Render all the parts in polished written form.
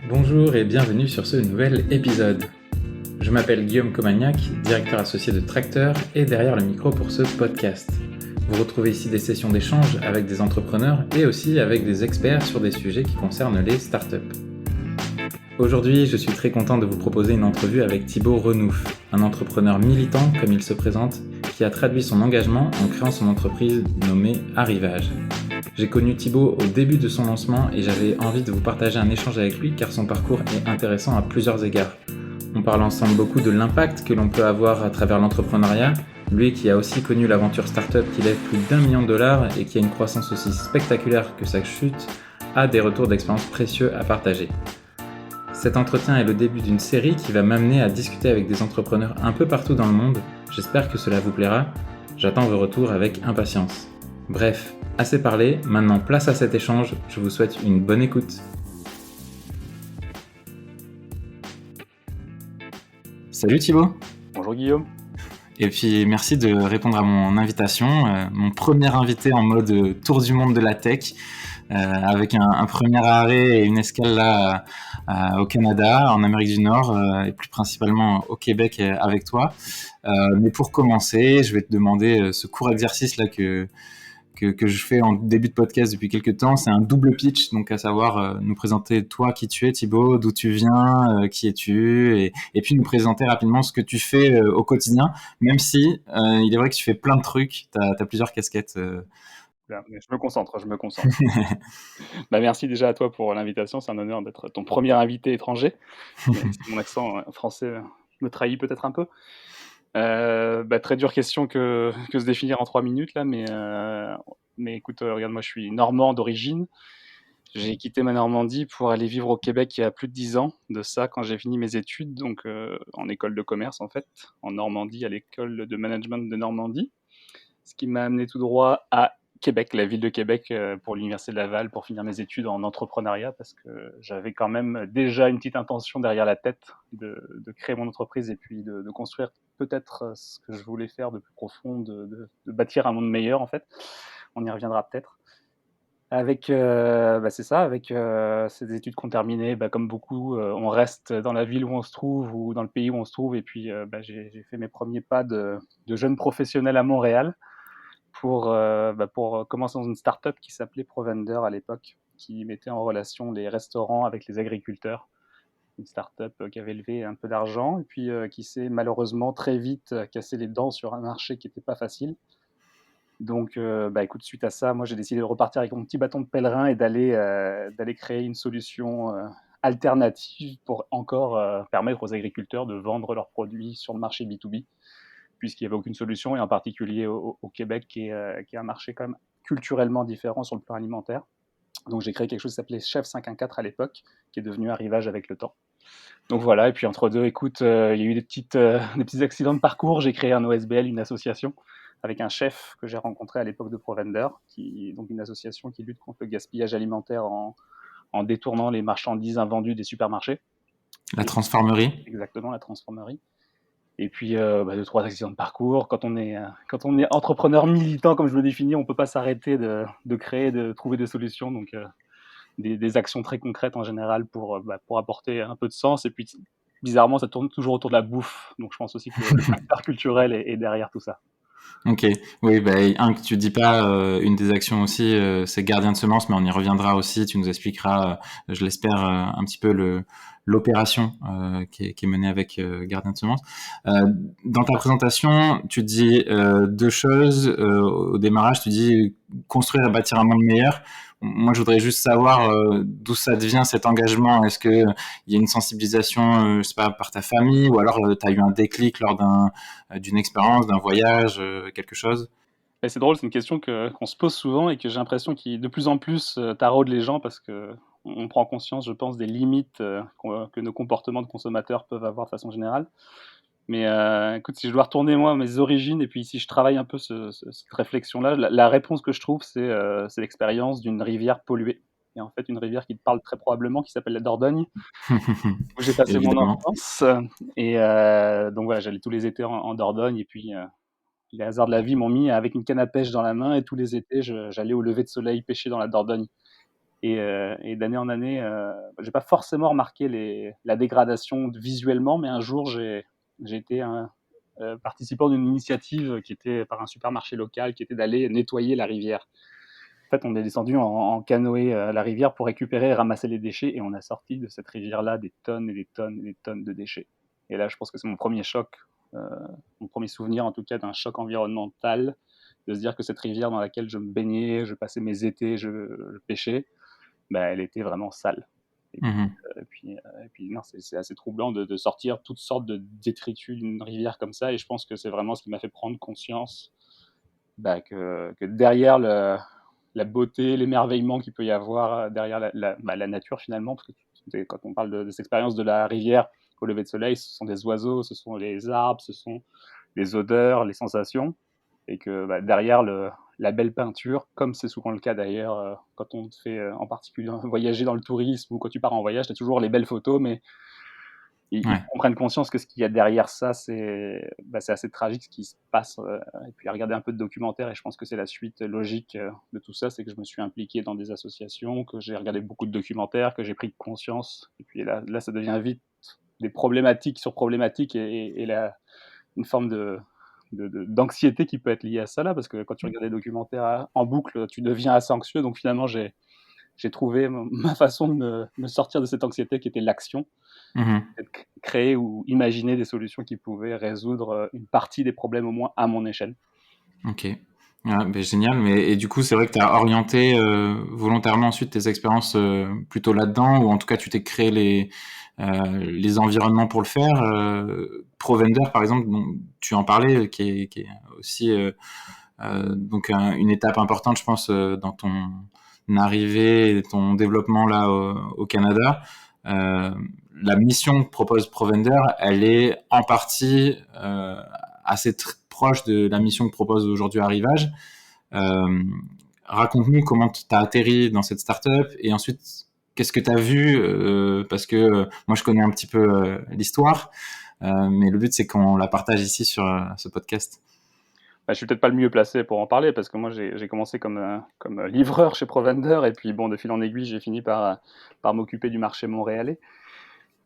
Bonjour et bienvenue sur ce nouvel épisode. Je m'appelle Guillaume Comagnac, directeur associé de Tracteur et derrière le micro pour ce podcast. Vous retrouvez ici des sessions d'échange avec des entrepreneurs et aussi avec des experts sur des sujets qui concernent les startups. Aujourd'hui, je suis très content de vous proposer une entrevue avec Thibaut Renouf, un entrepreneur militant comme il se présente, qui a traduit son engagement en créant son entreprise nommée Arrivage. J'ai connu Thibaut au début de son lancement et j'avais envie de vous partager un échange avec lui car son parcours est intéressant à plusieurs égards. On parle ensemble beaucoup de l'impact que l'on peut avoir à travers l'entrepreneuriat, lui qui a aussi connu l'aventure startup qui lève plus d'1 million de dollars et qui a une croissance aussi spectaculaire que sa chute, a des retours d'expérience précieux à partager. Cet entretien est le début d'une série qui va m'amener à discuter avec des entrepreneurs un peu partout dans le monde. J'espère que cela vous plaira. J'attends vos retours avec impatience. Bref, assez parlé, maintenant place à cet échange. Je vous souhaite une bonne écoute. Salut Thibaut. Bonjour Guillaume. Et puis merci de répondre à mon invitation. Mon premier invité en mode tour du monde de la tech. Avec un premier arrêt et une escale là au Canada, en Amérique du Nord et plus principalement au Québec avec toi. Mais pour commencer, je vais te demander ce court exercice là que je fais en début de podcast depuis quelques temps. C'est un double pitch, donc à savoir nous présenter toi, qui tu es Thibaut, d'où tu viens, qui es-tu, et puis nous présenter rapidement ce que tu fais au quotidien, même si il est vrai que tu fais plein de trucs, t'as plusieurs casquettes. Bien, mais je me concentre. Merci déjà à toi pour l'invitation. C'est un honneur d'être ton premier invité étranger. Même si mon accent français me trahit peut-être un peu. Très dure question que se définir en 3 minutes là, mais écoute, regarde, moi je suis normand d'origine. J'ai quitté ma Normandie pour aller vivre au Québec il y a plus de 10 ans de ça, quand j'ai fini mes études, donc en école de commerce en fait, en Normandie, à l'école de management de Normandie. Ce qui m'a amené tout droit à Québec, la ville de Québec, pour l'Université de Laval, pour finir mes études en entrepreneuriat, parce que j'avais quand même déjà une petite intention derrière la tête de créer mon entreprise et puis de construire peut-être ce que je voulais faire de plus profond, de bâtir un monde meilleur en fait. On y reviendra peut-être. Avec, c'est ça, avec ces études qu'on terminait, comme beaucoup, on reste dans la ville où on se trouve ou dans le pays où on se trouve, et puis j'ai fait mes premiers pas de jeune professionnel à Montréal pour commencer dans une start-up qui s'appelait Provender à l'époque, qui mettait en relation les restaurants avec les agriculteurs. Une start-up qui avait levé un peu d'argent et puis qui s'est malheureusement très vite cassé les dents sur un marché qui n'était pas facile. Donc, écoute, suite à ça, moi j'ai décidé de repartir avec mon petit bâton de pèlerin et d'aller créer une solution alternative pour encore permettre aux agriculteurs de vendre leurs produits sur le marché B2B, puisqu'il n'y avait aucune solution, et en particulier au Québec, qui est un marché quand même culturellement différent sur le plan alimentaire. Donc j'ai créé quelque chose qui s'appelait Chef 514 à l'époque, qui est devenu Arrivage avec le temps. Donc voilà, et puis entre deux, écoute, il y a eu des petits accidents de parcours. J'ai créé un OSBL, une association, avec un chef que j'ai rencontré à l'époque de Provender, donc une association qui lutte contre le gaspillage alimentaire en détournant les marchandises invendues des supermarchés. La transformerie. Exactement, la transformerie. Et puis, 2-3 accidents de parcours. Quand on est entrepreneur militant, comme je le définis, on ne peut pas s'arrêter de créer, de trouver des solutions. Donc, des actions très concrètes en général pour apporter un peu de sens. Et puis, bizarrement, ça tourne toujours autour de la bouffe. Donc, je pense aussi que le facteur culturel est derrière tout ça. Ok, oui, que tu dis pas, une des actions aussi, c'est Gardien de Semences, mais on y reviendra aussi. Tu nous expliqueras, je l'espère, un petit peu l'opération qui est menée avec Gardien de Semences. Dans ta présentation, tu dis deux choses. Au démarrage, tu dis construire et bâtir un monde meilleur. Moi, je voudrais juste savoir d'où ça devient cet engagement. Est-ce que il y a une sensibilisation, je sais pas, par ta famille, ou alors tu as eu un déclic lors d'une expérience, d'un voyage, quelque chose? Et c'est drôle, c'est une question qu'on se pose souvent et que j'ai l'impression qui de plus en plus taraude les gens, parce qu'on prend conscience, je pense, des limites que nos comportements de consommateurs peuvent avoir de façon générale. Mais écoute, si je dois retourner moi à mes origines et puis si je travaille un peu cette réflexion-là, la réponse que je trouve, c'est l'expérience d'une rivière polluée. Et en fait, une rivière qui te parle très probablement, qui s'appelle la Dordogne, où j'ai passé mon Évidemment. enfance. Et donc voilà, j'allais tous les étés en Dordogne, et puis les hasards de la vie m'ont mis avec une canne à pêche dans la main, et tous les étés, j'allais au lever de soleil pêcher dans la Dordogne. Et d'année en année, j'ai pas forcément remarqué la dégradation visuellement, mais un jour, j'ai été un participant d'une initiative qui était par un supermarché local, qui était d'aller nettoyer la rivière. En fait, on est descendu en canoë à la rivière pour récupérer et ramasser les déchets, et on a sorti de cette rivière-là des tonnes et des tonnes et des tonnes de déchets. Et là, je pense que c'est mon premier choc, mon premier souvenir en tout cas d'un choc environnemental, de se dire que cette rivière dans laquelle je me baignais, je passais mes étés, je pêchais, bah, elle était vraiment sale. Et puis, Mmh. non, c'est assez troublant de sortir toutes sortes de détritus d'une rivière comme ça, et je pense que c'est vraiment ce qui m'a fait prendre conscience, bah, que derrière la beauté, l'émerveillement qu'il peut y avoir derrière la nature finalement, parce que quand on parle de cette expérience de la rivière au lever de soleil, ce sont des oiseaux, ce sont les arbres, ce sont les odeurs, les sensations, et que bah, derrière la belle peinture, comme c'est souvent le cas d'ailleurs quand on te fait en particulier voyager dans le tourisme ou quand tu pars en voyage, tu as toujours les belles photos, mais ils Ouais. prennent conscience que ce qu'il y a derrière ça, c'est assez tragique ce qui se passe. Et puis, regarder un peu de documentaires, et je pense que c'est la suite logique de tout ça, c'est que je me suis impliqué dans des associations, que j'ai regardé beaucoup de documentaires, que j'ai pris conscience. Et puis là, ça devient vite des problématiques sur problématiques, et une forme d'anxiété qui peut être liée à ça là, parce que quand tu regardes des documentaires en boucle, tu deviens assez anxieux. Donc finalement, j'ai trouvé ma façon de me sortir de cette anxiété qui était l'action, Mmh. de créer ou imaginer des solutions qui pouvaient résoudre une partie des problèmes, au moins à mon échelle. OK. Ah, beh, génial. Mais et du coup, c'est vrai que tu as orienté volontairement ensuite tes expériences plutôt là-dedans, ou en tout cas, tu t'es créé les environnements pour le faire. Provender, par exemple, dont tu en parlais, qui est aussi donc une étape importante, je pense, dans ton arrivée et ton développement là au Canada. Euh, la mission que propose Provender, elle est en partie assez proche de la mission que propose aujourd'hui Arrivage. Euh, Raconte-nous comment tu as atterri dans cette startup, et ensuite qu'est-ce que tu as vu, parce que moi je connais un petit peu l'histoire, mais le but c'est qu'on la partage ici sur ce podcast. Bah, je suis peut-être pas le mieux placé pour en parler, parce que moi j'ai commencé comme livreur chez Provender, et puis bon, de fil en aiguille, j'ai fini par m'occuper du marché montréalais.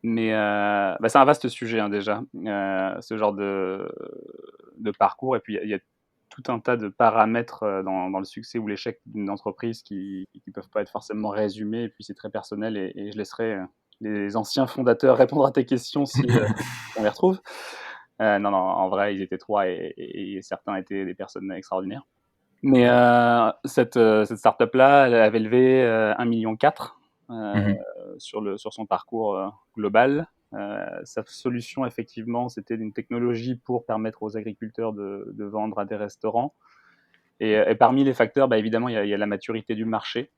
Mais bah, c'est un vaste sujet hein, déjà, ce genre de parcours. Et puis il y a tout un tas de paramètres dans le succès ou l'échec d'une entreprise qui peuvent pas être forcément résumés. Et puis c'est très personnel, et je laisserai les anciens fondateurs répondre à tes questions si on les retrouve. Non, non, en vrai, ils étaient trois, et certains étaient des personnes extraordinaires. Mais cette startup-là, elle avait levé 1,4 million Mhm. sur son parcours global. Sa solution, effectivement, c'était une technologie pour permettre aux agriculteurs de vendre à des restaurants. Et parmi les facteurs, bah, évidemment, il y a la maturité du marché.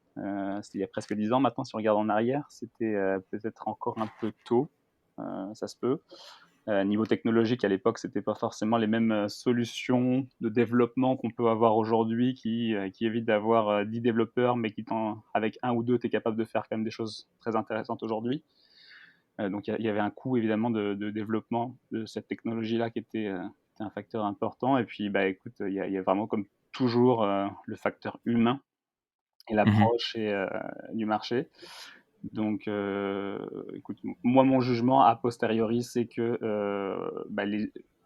C'était il y a presque 10 ans maintenant, si on regarde en arrière. C'était peut-être encore un peu tôt, ça se peut. Niveau technologique, à l'époque, c'était pas forcément les mêmes solutions de développement qu'on peut avoir aujourd'hui, qui évitent d'avoir 10 développeurs, mais avec un ou deux, tu es capable de faire quand même des choses très intéressantes aujourd'hui. Donc il y avait un coût évidemment de développement de cette technologie-là qui était un facteur important. Et puis, bah, écoute, il y a vraiment, comme toujours, le facteur humain et Mhm. l'approche du marché. Donc, écoute, moi, mon jugement a posteriori, c'est que bah,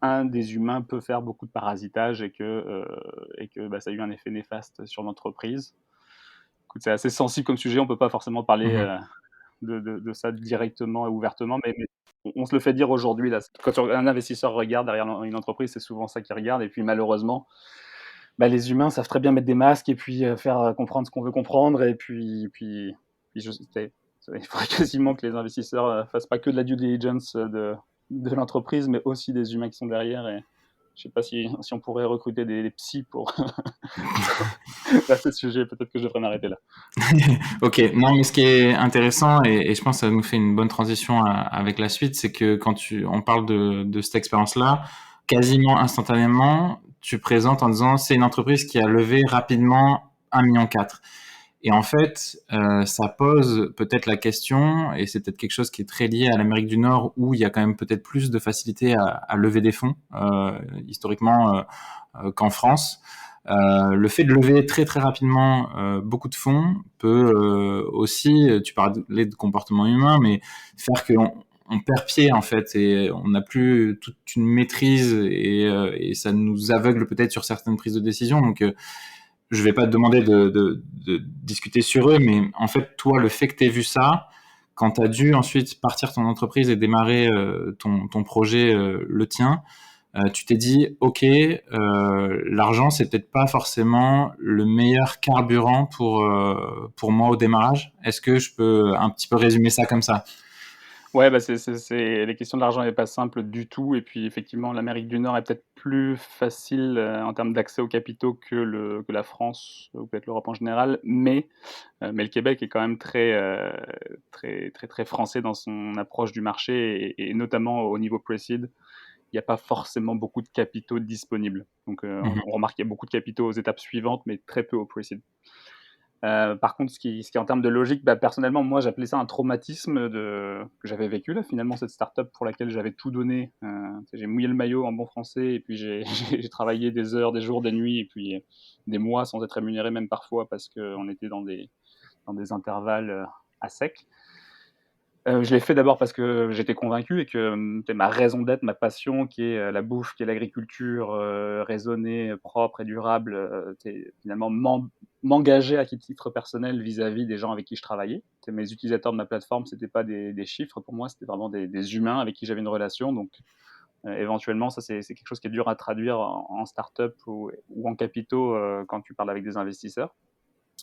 un des humains peut faire beaucoup de parasitage, et que bah, ça a eu un effet néfaste sur l'entreprise. Écoute, c'est assez sensible comme sujet, on peut pas forcément parler Mhm. de ça directement et ouvertement, mais on se le fait dire aujourd'hui. Là. Quand un investisseur regarde derrière une entreprise, c'est souvent ça qu'il regarde. Et puis malheureusement, bah, les humains savent très bien mettre des masques, et puis faire comprendre ce qu'on veut comprendre. Et puis il faudrait quasiment que les investisseurs fassent pas que de la due diligence de l'entreprise, mais aussi des humains qui sont derrière. Et je sais pas si on pourrait recruter des psys pour à ce sujet. Peut-être que je devrais m'arrêter là. Ok, non, mais ce qui est intéressant, et je pense que ça nous fait une bonne transition avec la suite, c'est que quand on parle de cette expérience-là, quasiment instantanément, tu présentes en disant c'est une entreprise qui a levé rapidement 1,4 million. Et en fait, ça pose peut-être la question, et c'est peut-être quelque chose qui est très lié à l'Amérique du Nord, où il y a quand même peut-être plus de facilité à lever des fonds, historiquement, qu'en France. Le fait de lever très très rapidement beaucoup de fonds peut aussi, tu parlais de comportement humain, mais faire qu'on perd pied en fait et on n'a plus toute une maîtrise et ça nous aveugle peut-être sur certaines prises de décision. Donc je vais pas te demander de discuter sur eux, mais en fait toi le fait que tu aies vu ça, quand tu as dû ensuite partir ton entreprise et démarrer ton projet, le tien, tu t'es dit, ok, l'argent c'est peut-être pas forcément le meilleur carburant pour moi au démarrage. Est-ce que je peux un petit peu résumer ça comme ça? Ouais, bah, c'est les questions de l'argent n'est pas simple du tout et puis effectivement l'Amérique du Nord est peut-être plus facile, en termes d'accès aux capitaux que la France ou peut-être l'Europe en général, mais le Québec est quand même très français dans son approche du marché et notamment au niveau pre-seed. Il n'y a pas forcément beaucoup de capitaux disponibles. Donc, Mhm. on remarque qu'il y a beaucoup de capitaux aux étapes suivantes, mais très peu au pre-seed. Par contre, ce qui est en termes de logique, bah, personnellement, moi, j'appelais ça un traumatisme que j'avais vécu, là, finalement, cette startup pour laquelle j'avais tout donné. J'ai mouillé le maillot en bon français, et puis j'ai travaillé des heures, des jours, des nuits, et puis des mois sans être rémunéré, même parfois, parce qu'on était dans des intervalles à sec. Je l'ai fait d'abord parce que j'étais convaincu et que c'est ma raison d'être, ma passion qui est la bouffe, qui est l'agriculture raisonnée, propre et durable, finalement m'engager à titre personnel vis-à-vis des gens avec qui je travaillais. Mes utilisateurs de ma plateforme, c'était pas des chiffres pour moi, c'était vraiment des humains avec qui j'avais une relation. Donc éventuellement, ça c'est quelque chose qui est dur à traduire en start-up ou en capitaux quand tu parles avec des investisseurs.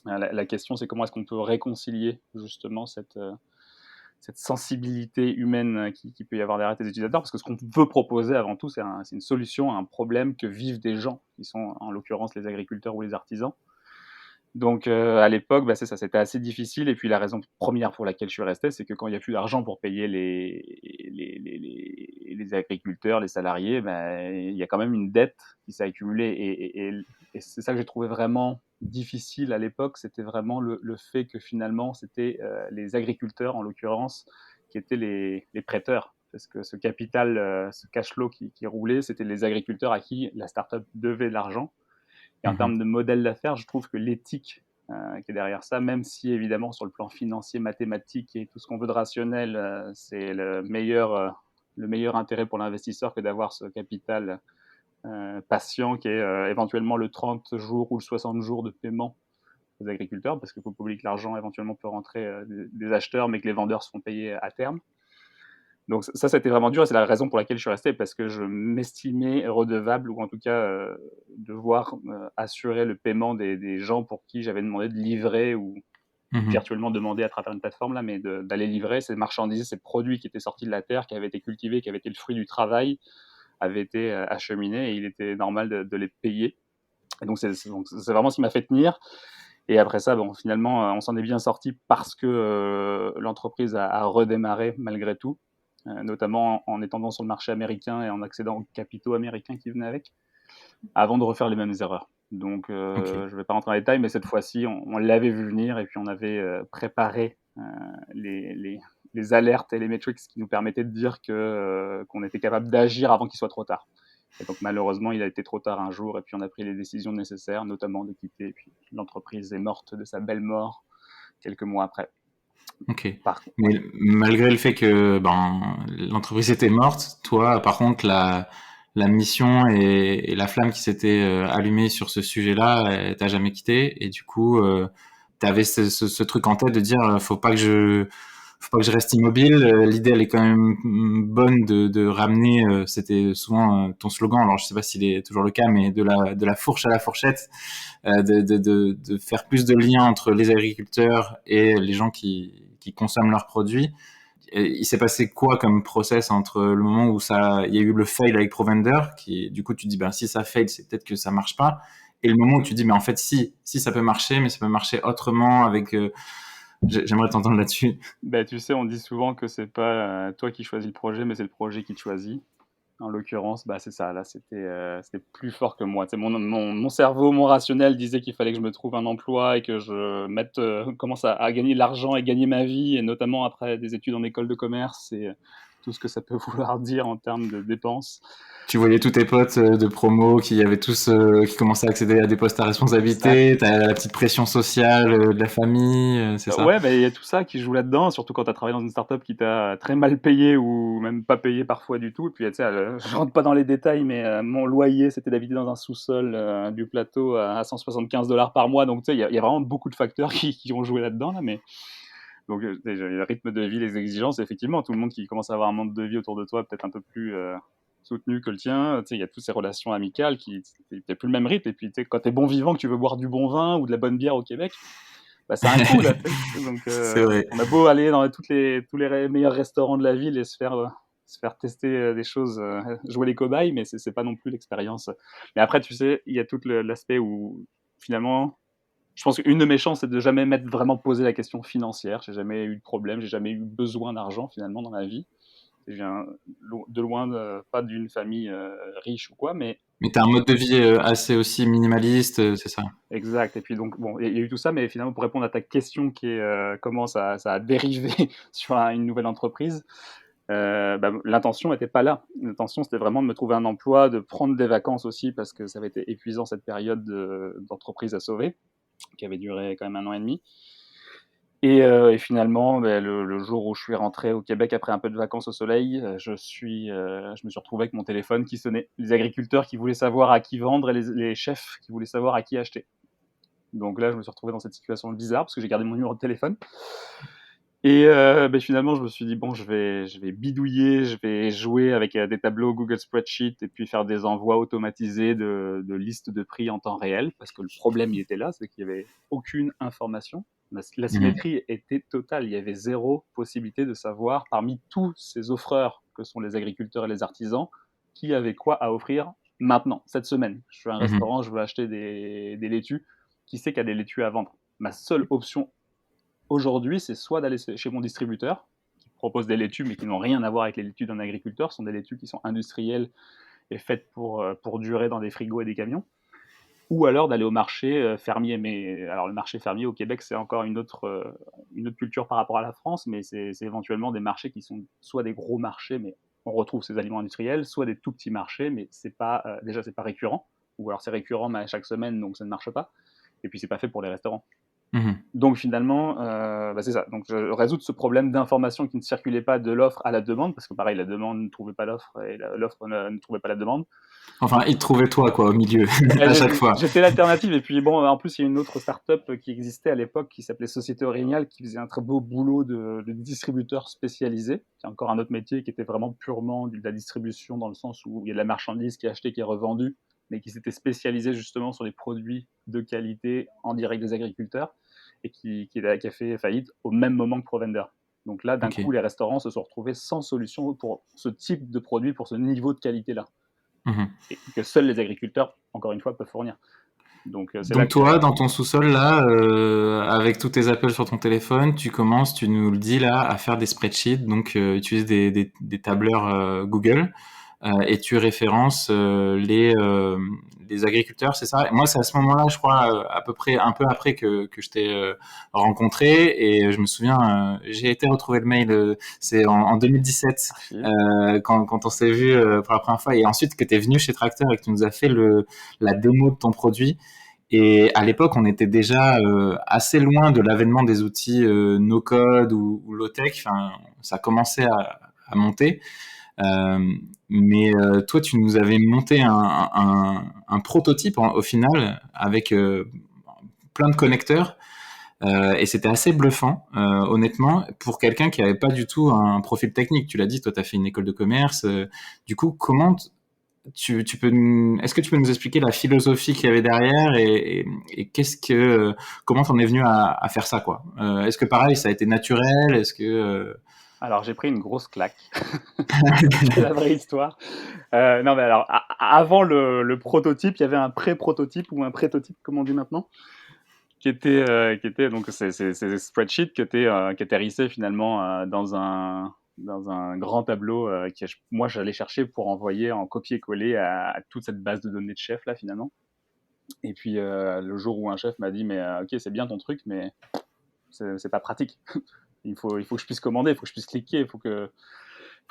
La question, c'est comment est-ce qu'on peut réconcilier justement cette sensibilité humaine qui peut y avoir derrière tes utilisateurs, parce que ce qu'on veut proposer avant tout, c'est une solution à un problème que vivent des gens, qui sont en l'occurrence les agriculteurs ou les artisans. Donc à l'époque, bah, c'est ça, c'était assez difficile. Et puis la raison première pour laquelle je suis resté, c'est que quand il n'y a plus d'argent pour payer les agriculteurs, les salariés, bah, il y a quand même une dette qui s'est accumulée. Et c'est ça que j'ai trouvé vraiment difficile à l'époque, c'était vraiment le fait que finalement, c'était les agriculteurs, en l'occurrence, qui étaient les prêteurs. Parce que ce capital, ce cash flow qui roulait, c'était les agriculteurs à qui la startup devait de l'argent. Et en Mhm. termes de modèle d'affaires, je trouve que l'éthique qui est derrière ça, même si évidemment sur le plan financier, mathématique et tout ce qu'on veut de rationnel, c'est le meilleur intérêt pour l'investisseur que d'avoir ce capital patient qui est éventuellement le 30 jours ou le 60 jours de paiement aux agriculteurs, parce qu'il faut pas oublier que l'argent éventuellement peut rentrer des acheteurs, mais que les vendeurs seront payés à terme. Donc ça, c'était vraiment dur et c'est la raison pour laquelle je suis resté, parce que je m'estimais redevable ou en tout cas devoir assurer le paiement des gens pour qui j'avais demandé de livrer ou Mhm. virtuellement demandé à travers une plateforme là, mais d'aller livrer ces marchandises, ces produits qui étaient sortis de la terre, qui avaient été cultivés, qui avaient été le fruit du travail, avaient été acheminés et il était normal de les payer. Et donc c'est vraiment ce qui m'a fait tenir. Et après ça, bon, finalement, on s'en est bien sorti parce que l'entreprise a redémarré malgré tout, notamment en étendant sur le marché américain et en accédant aux capitaux américains qui venaient avec, avant de refaire les mêmes erreurs. Donc, Ok. je ne vais pas rentrer en détail, mais cette fois-ci, on l'avait vu venir et puis on avait préparé les, les, les alertes et les metrics qui nous permettaient de dire qu'on était capable d'agir avant qu'il soit trop tard. Et donc malheureusement, il a été trop tard un jour et puis on a pris les décisions nécessaires, notamment de quitter. Et puis l'entreprise est morte de sa belle mort quelques mois après. Ok. Ouais. Mais malgré le fait que ben, l'entreprise était morte, toi, par contre, la mission et la flamme qui s'était allumée sur ce sujet-là, t'as jamais quitté. Et du coup, t'avais ce truc en tête de dire, faut pas que je reste immobile. L'idée, elle est quand même bonne de ramener. C'était souvent ton slogan. Alors, je sais pas s'il est toujours le cas, mais de la fourche à la fourchette, de faire plus de liens entre les agriculteurs et les gens qui consomment leurs produits. Et il s'est passé quoi comme process entre le moment où il y a eu le fail avec Provender, qui du coup tu te dis ben si ça fail, c'est peut-être que ça marche pas, et le moment où tu te dis mais en fait si ça peut marcher, mais ça peut marcher autrement avec. J'aimerais t'entendre là-dessus. Ben, tu sais, on dit souvent que c'est pas toi qui choisis le projet, mais c'est le projet qui te choisit. En l'occurrence, bah, c'est ça. Là, c'était plus fort que moi. Tu sais, mon cerveau, mon rationnel disait qu'il fallait que je me trouve un emploi et que je commence à gagner de l'argent et gagner ma vie, et notamment après des études en école de commerce. tout ce que ça peut vouloir dire en termes de dépenses. Tu voyais tous tes potes de promo qui avaient tous qui commençaient à accéder à des postes à responsabilité, t'as la petite pression sociale de la famille, c'est ça? Ouais, bah, il y a tout ça qui joue là-dedans, surtout quand tu as travaillé dans une startup qui t'a très mal payé ou même pas payé parfois du tout. Et puis, tu sais, je rentre pas dans les détails, mais mon loyer, c'était d'habiter dans un sous-sol du plateau à 175 $ par mois. Donc, tu sais, il y a vraiment beaucoup de facteurs qui ont joué là-dedans, là, mais donc, le rythme de vie, les exigences, effectivement, tout le monde qui commence à avoir un mode de vie autour de toi peut-être un peu plus soutenu que le tien. Tu sais, il y a toutes ces relations amicales qui, t'as plus le même rythme. Et puis, tu sais, quand t'es bon vivant, que tu veux boire du bon vin ou de la bonne bière au Québec, bah, c'est un coût, là. Donc, C'est vrai. on a beau aller dans tous les meilleurs restaurants de la ville et se faire tester des choses, jouer les cobayes, mais c'est pas non plus l'expérience. Mais après, tu sais, il y a tout l'aspect où, finalement, je pense qu'une de mes chances, c'est de jamais m'être vraiment posé la question financière. J'ai jamais eu de problème, j'ai jamais eu besoin d'argent finalement dans ma vie. Je viens de loin, pas d'une famille riche ou quoi, mais Mais t'as un mode de vie assez aussi minimaliste, c'est ça? exact. Et puis donc bon, il y a eu tout ça, mais finalement pour répondre à ta question qui est comment ça a dérivé sur une nouvelle entreprise, bah, l'intention n'était pas là. L'intention c'était vraiment de me trouver un emploi, de prendre des vacances aussi parce que ça avait été épuisant cette période d'entreprise à sauver, qui avait duré quand même 1 an et demi. Et finalement, le jour où je suis rentré au Québec après un peu de vacances au soleil, je me suis retrouvé avec mon téléphone qui sonnait. Les agriculteurs qui voulaient savoir à qui vendre et les chefs qui voulaient savoir à qui acheter. Donc là, je me suis retrouvé dans cette situation bizarre parce que j'ai gardé mon numéro de téléphone. Et finalement, je me suis dit, bon, je vais bidouiller, je vais jouer avec des tableaux Google Spreadsheet et puis faire des envois automatisés de listes de prix en temps réel, parce que le problème, il était là, c'est qu'il n'y avait aucune information. La Mhm. symétrie était totale, il y avait zéro possibilité de savoir, parmi tous ces offreurs que sont les agriculteurs et les artisans, qui avait quoi à offrir maintenant, cette semaine. Je suis à un Mhm. restaurant, je veux acheter des laitues. Qui sait qu'il y a des laitues à vendre? Ma seule option aujourd'hui, c'est soit d'aller chez mon distributeur, qui propose des laitues, mais qui n'ont rien à voir avec les laitues d'un agriculteur, ce sont des laitues qui sont industrielles et faites pour durer dans des frigos et des camions, ou alors d'aller au marché fermier. Mais alors le marché fermier au Québec, c'est encore une autre culture par rapport à la France, mais c'est éventuellement des marchés qui sont soit des gros marchés, mais on retrouve ces aliments industriels, soit des tout petits marchés, mais c'est pas déjà c'est pas récurrent, ou alors c'est récurrent mais à chaque semaine, donc ça ne marche pas. Et puis c'est pas fait pour les restaurants. Mhm. Donc finalement, c'est ça. Donc résoudre ce problème d'information qui ne circulait pas de l'offre à la demande, parce que pareil, la demande ne trouvait pas l'offre et l'offre ne trouvait pas la demande. Enfin, il te trouvait toi, quoi, au milieu, Bah, à chaque fois. j'étais l'alternative. Et puis bon, en plus, il y a une autre start-up qui existait à l'époque qui s'appelait Société Orignal, qui faisait un très beau boulot de distributeur spécialisé. C'est encore un autre métier qui était vraiment purement de la distribution, dans le sens où il y a de la marchandise qui est achetée, qui est revendue, mais qui s'était spécialisé justement sur les produits de qualité en direct des agriculteurs et qui a fait faillite au même moment que Provender. Donc là, d'un Ok. coup, les restaurants se sont retrouvés sans solution pour ce type de produit, pour ce niveau de qualité-là, Mhm. et que seuls les agriculteurs, encore une fois, peuvent fournir. Donc c'est là Donc que toi, dans ton sous-sol, là, avec tous tes appels sur ton téléphone, tu commences, tu nous le dis là, à faire des spreadsheets, donc utiliser des tableurs Google, et tu références les agriculteurs, c'est ça? Moi, c'est à ce moment-là, je crois, à peu près un peu après que je t'ai rencontré, et je me souviens, j'ai été retrouver le mail, c'est en 2017, archive. quand on s'est vu pour la première fois, et ensuite que tu es venu chez Tracteur et que tu nous as fait la démo de ton produit. Et à l'époque, on était déjà assez loin de l'avènement des outils no-code ou low-tech. Enfin, ça commençait à monter. Euh, mais toi, tu nous avais monté un prototype au final avec plein de connecteurs. Et c'était assez bluffant, honnêtement, pour quelqu'un qui n'avait pas du tout un profil technique. Tu l'as dit, toi, tu as fait une école de commerce. Du coup, est-ce que tu peux nous expliquer la philosophie qu'il y avait derrière et comment t'en es venu à faire ça, quoi? Est-ce que pareil, ça a été naturel? Est-ce que Alors j'ai pris une grosse claque. C'est la vraie histoire. Non, mais alors avant le prototype, il y avait un pré-prototype ou un prétotype, comme on dit maintenant, qui était donc ces spreadsheets qui atterrissaient finalement dans un grand tableau moi j'allais chercher pour envoyer en copier-coller à toute cette base de données de chef là finalement. Et puis le jour où un chef m'a dit mais ok c'est bien ton truc mais c'est pas pratique. Il faut que je puisse commander, il faut que je puisse cliquer,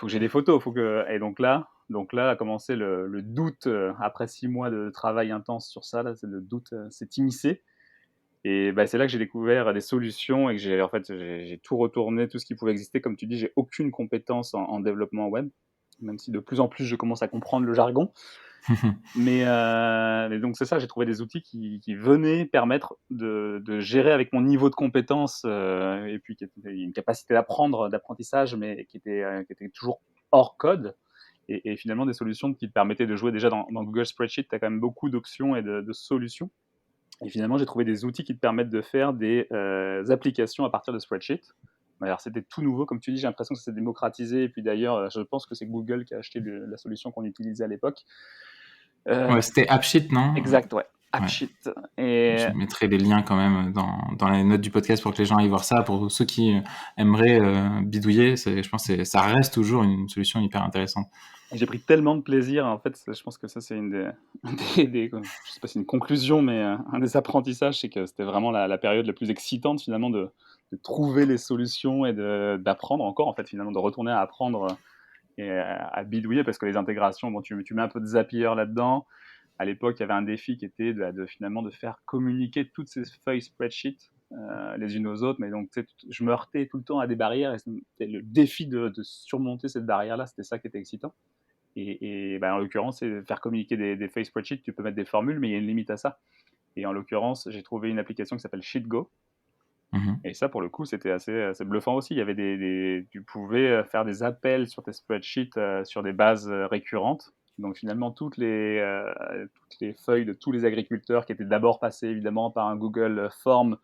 faut que j'ai des photos, et donc là a commencé le doute, après 6 mois de travail intense sur ça, là, c'est le doute, s'est immiscé. Et bah, c'est là que j'ai découvert des solutions et que j'ai tout retourné, tout ce qui pouvait exister. Comme tu dis, j'ai aucune compétence en développement web, même si de plus en plus je commence à comprendre le jargon. Mais donc c'est ça, j'ai trouvé des outils qui venaient permettre de gérer avec mon niveau de compétence, et puis qui était une capacité d'apprentissage, mais qui était toujours hors code. Et finalement des solutions qui te permettaient de jouer déjà dans Google Spreadsheet, tu as quand même beaucoup d'options et de solutions. Et finalement, j'ai trouvé des outils qui te permettent de faire des applications à partir de Spreadsheet. Alors, c'était tout nouveau, comme tu dis, j'ai l'impression que ça s'est démocratisé. Et puis d'ailleurs, je pense que c'est Google qui a acheté la solution qu'on utilisait à l'époque. Ouais, c'était AppSheet, non? Exact, ouais. Ouais. AppSheet. Et Je mettrai les liens quand même dans les notes du podcast pour que les gens aillent voir ça. Pour ceux qui aimeraient bidouiller, je pense que ça reste toujours une solution hyper intéressante. j'ai pris tellement de plaisir. En fait, je pense que ça, c'est je sais pas si c'est une conclusion, mais un des apprentissages, c'est que c'était vraiment la période la plus excitante, finalement, de trouver les solutions et d'apprendre encore, en fait, finalement, de retourner à apprendre et à bidouiller, parce que les intégrations, bon, tu mets un peu de Zapier là-dedans. À l'époque, il y avait un défi qui était finalement de faire communiquer toutes ces feuilles spreadsheet les unes aux autres. Mais donc, je me heurtais tout le temps à des barrières. Et c'était le défi de surmonter cette barrière-là, c'était ça qui était excitant. Et en l'occurrence, c'est faire communiquer des feuilles spreadsheet. Tu peux mettre des formules, mais il y a une limite à ça. Et en l'occurrence, j'ai trouvé une application qui s'appelle SheetGo. Et ça, pour le coup, c'était assez bluffant aussi. Il y avait tu pouvais faire des appels sur tes spreadsheets sur des bases récurrentes. Donc finalement, toutes les feuilles de tous les agriculteurs qui étaient d'abord passées évidemment par un Google Form,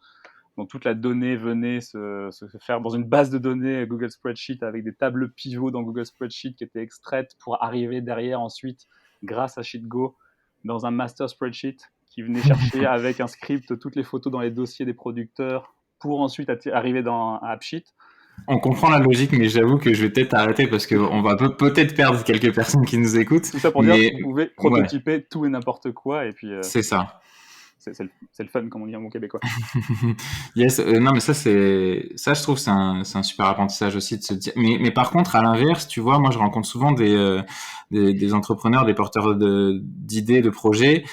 donc toute la donnée venait se faire dans une base de données Google Spreadsheet avec des tables pivots dans Google Spreadsheet qui étaient extraites pour arriver derrière ensuite, grâce à SheetGo, dans un master spreadsheet qui venait chercher avec un script toutes les photos dans les dossiers des producteurs pour ensuite arriver dans AppSheet. On comprend la logique, mais j'avoue que je vais peut-être arrêter parce qu'on va peut-être perdre quelques personnes qui nous écoutent. Tout ça pour dire que Mais tu pouvais ouais, prototyper tout et n'importe quoi, et puis c'est ça. c'est le fun, comme on dit en bon québécois. Yes, non, mais ça, je trouve, c'est un super apprentissage aussi de se dire. Mais par contre, à l'inverse, tu vois, moi, je rencontre souvent des entrepreneurs, des porteurs d'idées, de projets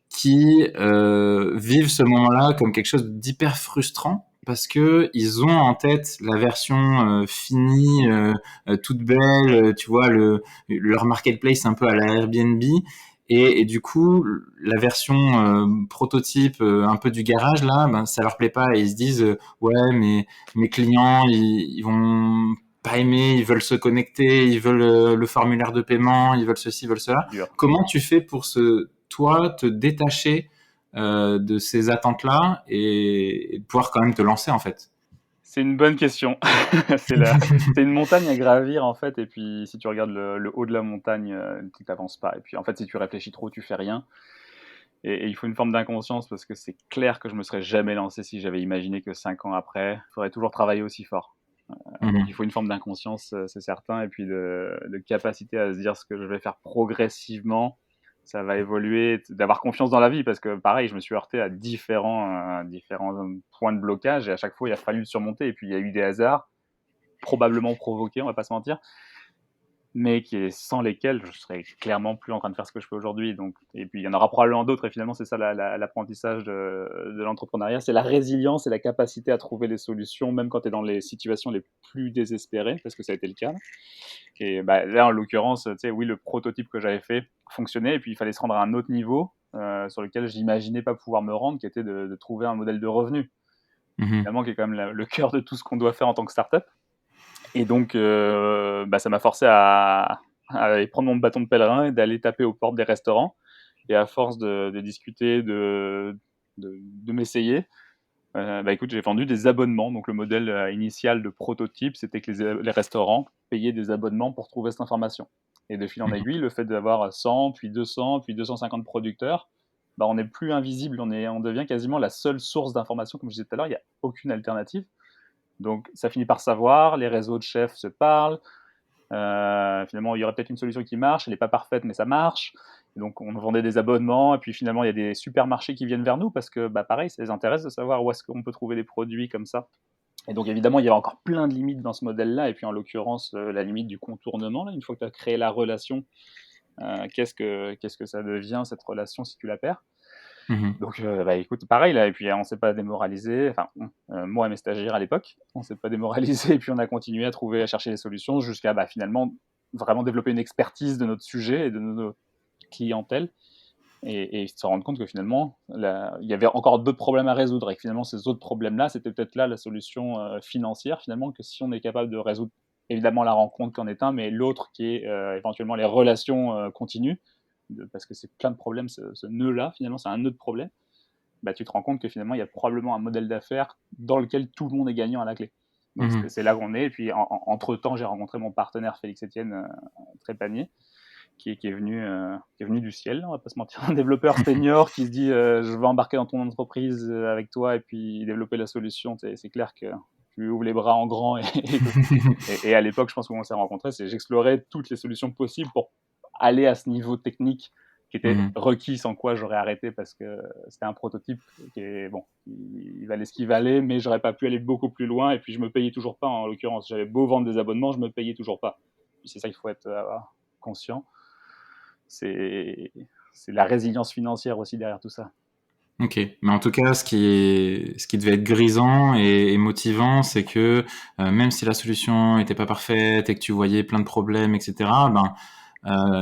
qui vivent ce moment-là comme quelque chose d'hyper frustrant parce que ils ont en tête la version finie, toute belle, tu vois, leur marketplace un peu à la Airbnb. Et du coup, la version prototype, un peu du garage là, ben ça leur plaît pas et ils se disent ouais, mais mes clients ils vont pas aimer, ils veulent se connecter, ils veulent le formulaire de paiement, ils veulent ceci, ils veulent cela. Dur. Comment tu fais pour toi te détacher de ces attentes-là et pouvoir quand même te lancer en fait? C'est une bonne question. C'est une montagne à gravir en fait, et puis si tu regardes le haut de la montagne, tu n'avances pas. Et puis en fait, si tu réfléchis trop, tu fais rien. Et il faut une forme d'inconscience, parce que c'est clair que je me serais jamais lancé si j'avais imaginé que 5 ans après, il faudrait toujours travailler aussi fort. Donc il faut une forme d'inconscience, c'est certain, et puis de capacité à se dire ce que je vais faire progressivement, ça va évoluer, d'avoir confiance dans la vie, parce que pareil, je me suis heurté à différents points de blocage, et à chaque fois, il a fallu le surmonter, et puis il y a eu des hasards, probablement provoqués, on va pas se mentir, mais sans lesquels je serais clairement plus en train de faire ce que je fais aujourd'hui. Donc, et puis il y en aura probablement d'autres, et finalement c'est ça l'apprentissage de l'entrepreneuriat, c'est la résilience et la capacité à trouver les solutions, même quand tu es dans les situations les plus désespérées, parce que ça a été le cas. Et bah, là, en l'occurrence, tu sais, oui, le prototype que j'avais fait fonctionnait, et puis il fallait se rendre à un autre niveau sur lequel j'imaginais pas pouvoir me rendre, qui était de trouver un modèle de revenu, finalement, qui est quand même le cœur de tout ce qu'on doit faire en tant que startup. Et donc, ça m'a forcé à aller prendre mon bâton de pèlerin et d'aller taper aux portes des restaurants. Et à force de discuter, de m'essayer, écoute, j'ai vendu des abonnements. Donc le modèle initial de prototype, c'était que les restaurants payaient des abonnements pour trouver cette information. Et de fil en aiguille, le fait d'avoir 100, puis 200, puis 250 producteurs, on n'est plus invisible, on devient quasiment la seule source d'information. Comme je disais tout à l'heure, il n'y a aucune alternative. Donc ça finit par savoir, les réseaux de chefs se parlent. Finalement, il y aurait peut-être une solution qui marche, elle n'est pas parfaite, mais ça marche. Et donc on vendait des abonnements, et puis finalement il y a des supermarchés qui viennent vers nous, parce que pareil, ça les intéresse de savoir où est-ce qu'on peut trouver des produits comme ça, Et donc évidemment, il y avait encore plein de limites dans ce modèle-là, et puis en l'occurrence, la limite du contournement, là, une fois que tu as créé la relation, qu'est-ce que ça devient cette relation si tu la perds? Mhm. Donc bah, écoute, pareil là, et puis on s'est pas démoralisé, enfin, moi et mes stagiaires à l'époque, on s'est pas démoralisé, et puis on a continué à chercher des solutions jusqu'à, bah, finalement, vraiment développer une expertise de notre sujet et de notre clientèle, et se rendre compte que finalement, il y avait encore d'autres problèmes à résoudre, et que finalement ces autres problèmes-là, c'était peut-être là la solution financière finalement, que si on est capable de résoudre évidemment la rencontre qu'en est un, mais l'autre qui est éventuellement les relations continues, parce que c'est plein de problèmes, ce nœud-là, finalement c'est un nœud de problème, bah, tu te rends compte que finalement il y a probablement un modèle d'affaires dans lequel tout le monde est gagnant à la clé. Donc Mhm. c'est là qu'on est, et puis entre-temps j'ai rencontré mon partenaire Félix Etienne Trépanier, qui est venu du ciel, on va pas se mentir, un développeur senior qui se dit je vais embarquer dans ton entreprise avec toi et puis développer la solution. C'est clair que tu lui ouvres les bras en grand, et à l'époque, je pense qu'on s'est rencontrés, c'est j'explorais toutes les solutions possibles pour aller à ce niveau technique qui était Mhm. requis, sans quoi j'aurais arrêté parce que c'était un prototype qui est bon, il valait ce qu'il valait, mais j'aurais pas pu aller beaucoup plus loin, et puis je me payais toujours pas, en l'occurrence. J'avais beau vendre des abonnements, je me payais toujours pas. Puis c'est ça qu'il faut être conscient. C'est c'est la résilience financière aussi derrière tout ça. Ok, mais en tout cas, ce qui devait être grisant et motivant, c'est que même si la solution était pas parfaite et que tu voyais plein de problèmes, etc., ben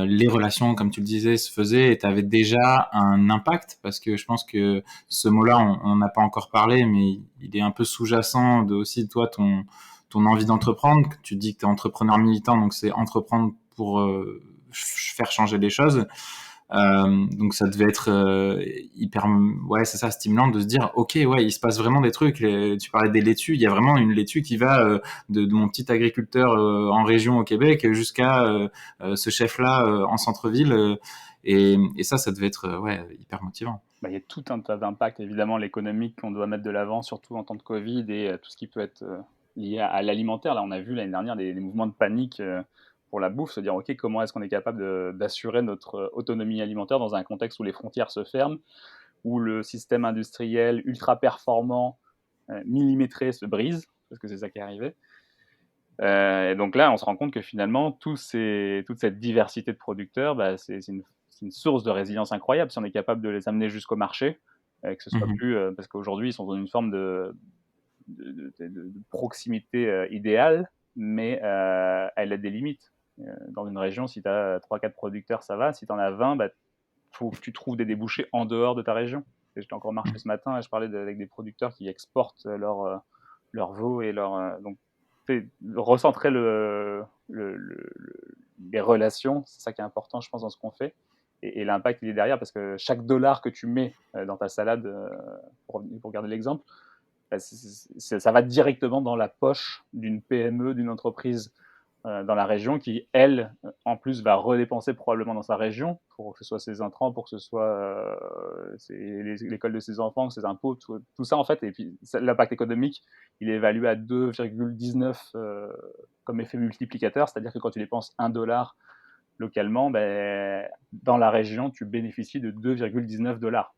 les relations, comme tu le disais, se faisaient et tu avais déjà un impact parce que je pense que ce mot-là, on n'a pas encore parlé, mais il est un peu sous-jacent de aussi toi ton envie d'entreprendre. Tu dis que tu es entrepreneur militant, donc c'est entreprendre pour faire changer les choses. Donc ça devait être hyper, ouais, c'est ça, stimulant de se dire, ok, ouais, il se passe vraiment des trucs. Tu parlais des laitues, il y a vraiment une laitue qui va de mon petit agriculteur en région au Québec jusqu'à ce chef-là en centre-ville. Et ça devait être ouais, hyper motivant. Bah, il y a tout un tas d'impacts évidemment l'économique qu'on doit mettre de l'avant, surtout en temps de Covid, et tout ce qui peut être lié à l'alimentaire. Là, on a vu l'année dernière des mouvements de panique pour la bouffe, se dire ok, comment est-ce qu'on est capable d'assurer notre autonomie alimentaire dans un contexte où les frontières se ferment, où le système industriel ultra performant, millimétré se brise, parce que c'est ça qui est arrivé. Et donc là, on se rend compte que finalement, toute cette diversité de producteurs, bah, c'est une source de résilience incroyable si on est capable de les amener jusqu'au marché, que ce soit Mhm. plus, parce qu'aujourd'hui, ils sont dans une forme de proximité idéale, mais elle a des limites. Dans une région, si tu as 3-4 producteurs, ça va. Si tu en as 20, bah, faut que tu trouves des débouchés en dehors de ta région. Et j'étais encore marché ce matin et je parlais avec des producteurs qui exportent leur veau et leur. Donc, recentrer les relations, c'est ça qui est important, je pense, dans ce qu'on fait. Et l'impact, il est derrière, parce que chaque dollar que tu mets dans ta salade, pour garder l'exemple, bah, ça va directement dans la poche d'une PME, d'une entreprise dans la région qui, elle, en plus, va redépenser probablement dans sa région, pour que ce soit ses intrants, pour que ce soit l'école de ses enfants, ses impôts, tout ça en fait. Et puis l'impact économique, il est évalué à 2,19 comme effet multiplicateur, c'est-à-dire que quand tu dépenses 1 dollar localement, ben, dans la région, tu bénéficies de 2,19 dollars.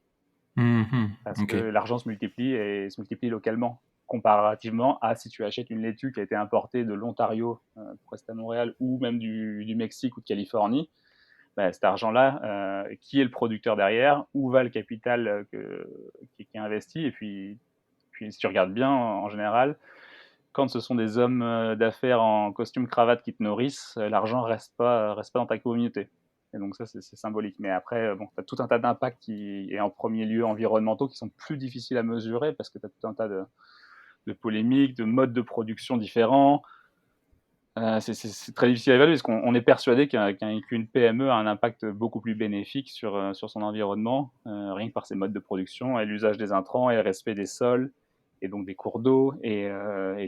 Mhm. Parce Ok. que l'argent se multiplie, et se multiplie localement, comparativement à si tu achètes une laitue qui a été importée de l'Ontario pour rester à Montréal, ou même du Mexique ou de Californie. Bah, cet argent-là, qui est le producteur derrière, où va le capital qui est investi, et puis si tu regardes bien, en général, quand ce sont des hommes d'affaires en costume cravate qui te nourrissent, l'argent reste pas dans ta communauté. Et donc ça, c'est symbolique. Mais après, bon, tu as tout un tas d'impacts qui, et en premier lieu environnementaux, qui sont plus difficiles à mesurer, parce que tu as tout un tas de polémiques, de modes de production différents. C'est très difficile à évaluer, parce qu'on est persuadé qu'une PME a un impact beaucoup plus bénéfique sur son environnement, rien que par ses modes de production et l'usage des intrants et le respect des sols, et donc des cours d'eau, et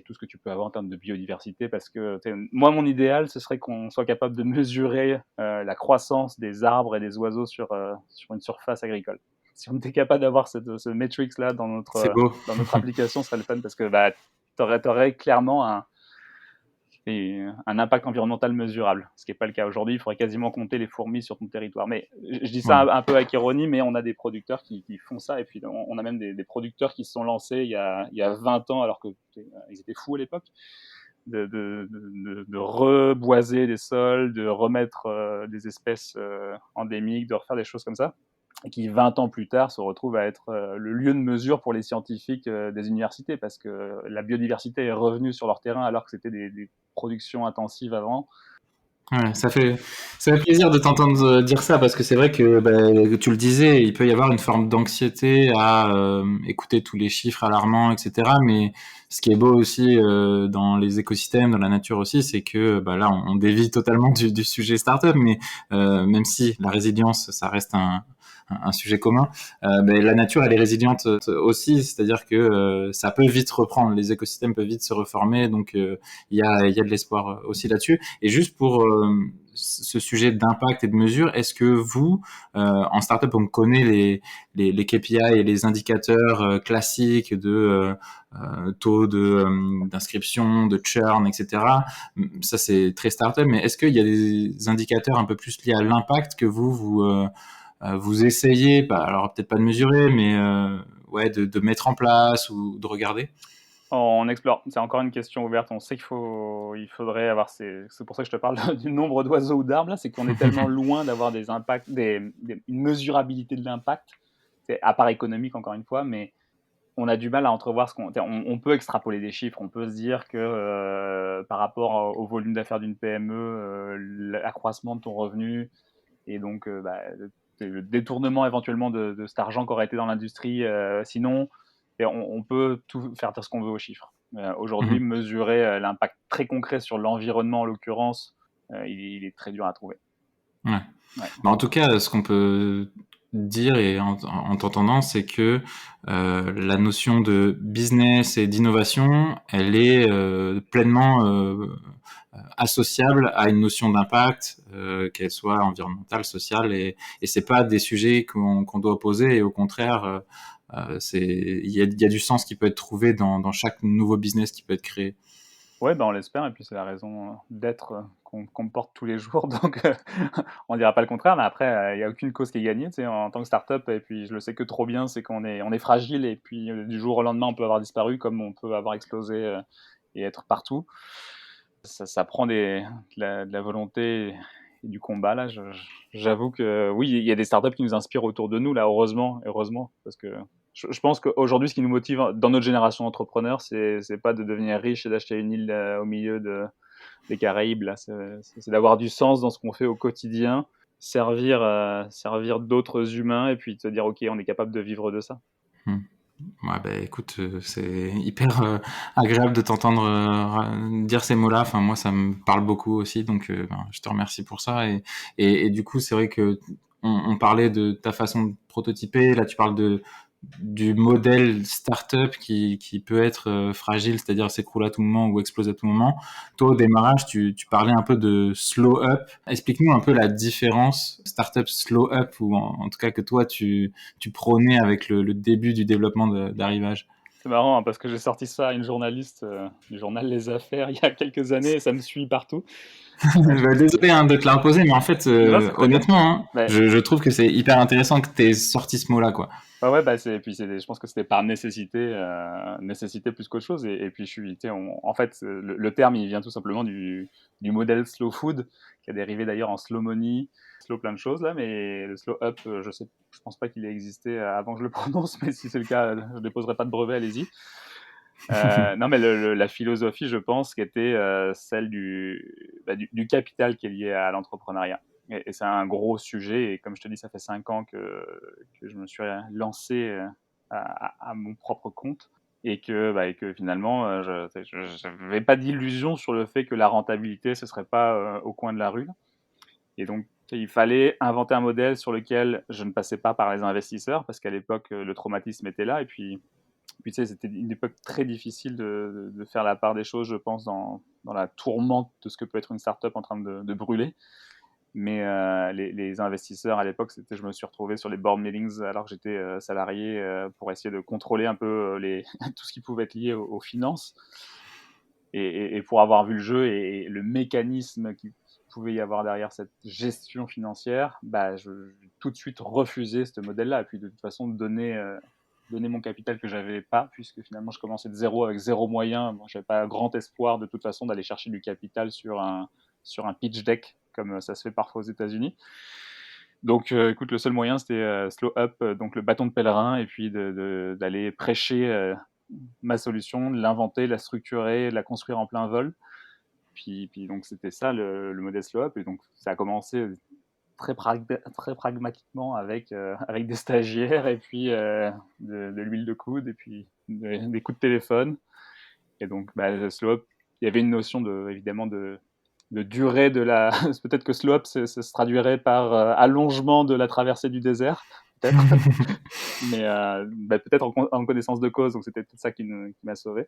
tout ce que tu peux avoir en termes de biodiversité. Parce que moi, mon idéal, ce serait qu'on soit capable de mesurer la croissance des arbres et des oiseaux sur une surface agricole. Si on était capable d'avoir ce matrix-là C'est beau. dans notre application, ce serait le fun, parce que bah, tu aurais clairement et un impact environnemental mesurable, ce qui n'est pas le cas aujourd'hui. Il faudrait quasiment compter les fourmis sur ton territoire. Mais je dis ça Ouais. un peu avec ironie, mais on a des producteurs qui font ça, et puis on a même des producteurs qui se sont lancés il y a 20 ans, alors qu'ils étaient fous à l'époque, de reboiser des sols, de remettre des espèces endémiques, de refaire des choses comme ça, et qui 20 ans plus tard se retrouvent à être le lieu de mesure pour les scientifiques des universités, parce que la biodiversité est revenue sur leur terrain alors que c'était des productions intensives avant. Ouais, ça fait plaisir de t'entendre dire ça parce que c'est vrai que tu le disais, il peut y avoir une forme d'anxiété à écouter tous les chiffres alarmants, etc. Mais ce qui est beau aussi dans les écosystèmes, dans la nature aussi, c'est que là, on dévie totalement du sujet startup, mais même si la résilience, ça reste un sujet commun, la nature, elle est résiliente aussi, c'est-à-dire que ça peut vite reprendre, les écosystèmes peuvent vite se reformer, donc il y a de l'espoir aussi là-dessus. Et juste pour ce sujet d'impact et de mesure, est-ce que vous, en startup, on connaît les KPI et les indicateurs classiques de taux d'inscription, de churn, etc. Ça, c'est très startup, mais est-ce qu'il y a des indicateurs un peu plus liés à l'impact que vous essayez, alors peut-être pas de mesurer, mais ouais, de mettre en place ou de regarder? On explore. C'est encore une question ouverte. On sait il faudrait avoir c'est pour ça que je te parle du nombre d'oiseaux ou d'arbres là, c'est qu'on est tellement loin d'avoir des impacts, une mesurabilité de l'impact, c'est à part économique encore une fois, mais on a du mal à entrevoir on peut extrapoler des chiffres. On peut se dire que par rapport au volume d'affaires d'une PME, l'accroissement de ton revenu et donc le détournement éventuellement de cet argent qui aurait été dans l'industrie sinon, et on peut tout faire dire ce qu'on veut aux chiffres. Aujourd'hui, Mhm. mesurer l'impact très concret sur l'environnement en l'occurrence, il est très dur à trouver. Ouais. Ouais. En tout cas, ce qu'on peut dire et en t'entendant, c'est que la notion de business et d'innovation, elle est pleinement associable à une notion d'impact, qu'elle soit environnementale, sociale, et c'est pas des sujets qu'on doit opposer. Et au contraire, il y a du sens qui peut être trouvé dans chaque nouveau business qui peut être créé. Ouais, on l'espère, et puis c'est la raison d'être qu'on porte tous les jours, donc on dira pas le contraire, mais après, il y a aucune cause qui est gagnée, tu sais, en tant que start-up, et puis je le sais que trop bien, c'est on est fragile, et puis du jour au lendemain, on peut avoir disparu, comme on peut avoir explosé et être partout. Ça prend de la volonté et du combat, là. J'avoue que oui, il y a des startups qui nous inspirent autour de nous, là, heureusement, parce que je pense qu'aujourd'hui, ce qui nous motive dans notre génération d'entrepreneurs, c'est pas de devenir riche et d'acheter une île au milieu des Caraïbes, là. C'est d'avoir du sens dans ce qu'on fait au quotidien, servir d'autres humains, et puis te dire, OK, on est capable de vivre de ça. Hmm. Ouais, écoute, c'est hyper agréable de t'entendre dire ces mots-là. Enfin, moi, ça me parle beaucoup aussi, donc je te remercie pour ça. Et du coup, c'est vrai que on parlait de ta façon de prototyper. Là, tu parles du modèle startup qui peut être fragile, c'est-à-dire s'écroule à tout moment ou explose à tout moment. Toi, au démarrage, tu parlais un peu de slow up. Explique-nous un peu la différence startup slow up, ou en tout cas que toi, tu prônais avec le début du développement d'Arrivage. C'est marrant, hein, parce que j'ai sorti ça à une journaliste du journal Les Affaires il y a quelques années, et ça me suit partout. Désolé de te l'imposer, mais en fait, Non, c'est très bien. honnêtement, hein, Mais je trouve que c'est hyper intéressant que tu aies sorti ce mot-là, quoi. ouais, je pense que c'était par nécessité, nécessité plus qu'autre chose, et puis tu sais, en fait, le terme, il vient tout simplement du modèle slow food, qui a dérivé d'ailleurs en slow money, slow plein de choses là, mais le slow up, je pense pas qu'il ait existé avant que je le prononce, mais si c'est le cas, je déposerai pas de brevet, allez-y. Non, mais la philosophie, je pense, qui était celle du capital qui est lié à l'entrepreneuriat. Et c'est un gros sujet. Et comme je te dis, ça fait 5 ans que je me suis lancé à mon propre compte. Et que finalement, je n'avais pas d'illusion sur le fait que la rentabilité, ce serait pas au coin de la rue. Et donc, il fallait inventer un modèle sur lequel je ne passais pas par les investisseurs, parce qu'à l'époque, le traumatisme était là. Et puis tu sais, c'était une époque très difficile de faire la part des choses, je pense, dans la tourmente de ce que peut être une startup en train de brûler. Mais les investisseurs à l'époque, je me suis retrouvé sur les board meetings alors que j'étais salarié pour essayer de contrôler un peu tout ce qui pouvait être lié aux finances. et pour avoir vu le jeu et le mécanisme qu'il pouvait y avoir derrière cette gestion financière, bah, j'ai tout de suite refusé ce modèle-là. Et puis de toute façon, donner mon capital que j'avais pas, puisque finalement je commençais de zéro avec zéro moyen. Moi, j'avais pas grand espoir de toute façon d'aller chercher du capital sur un pitch deck comme ça se fait parfois aux États-Unis. Donc, écoute, le seul moyen c'était Slow Up, donc le bâton de pèlerin, et puis d'aller prêcher ma solution, de l'inventer, la structurer, la construire en plein vol. Puis donc c'était ça le modèle Slow Up, et donc ça a commencé très pragmatiquement avec des stagiaires et puis de l'huile de coude et puis des coups de téléphone. Et donc, bah, Slow Up, il y avait une notion évidemment de durée de la. Peut-être que Slow Up se traduirait par allongement de la traversée du désert, peut-être. Mais bah, peut-être en connaissance de cause, donc c'était peut-être ça qui m'a sauvé.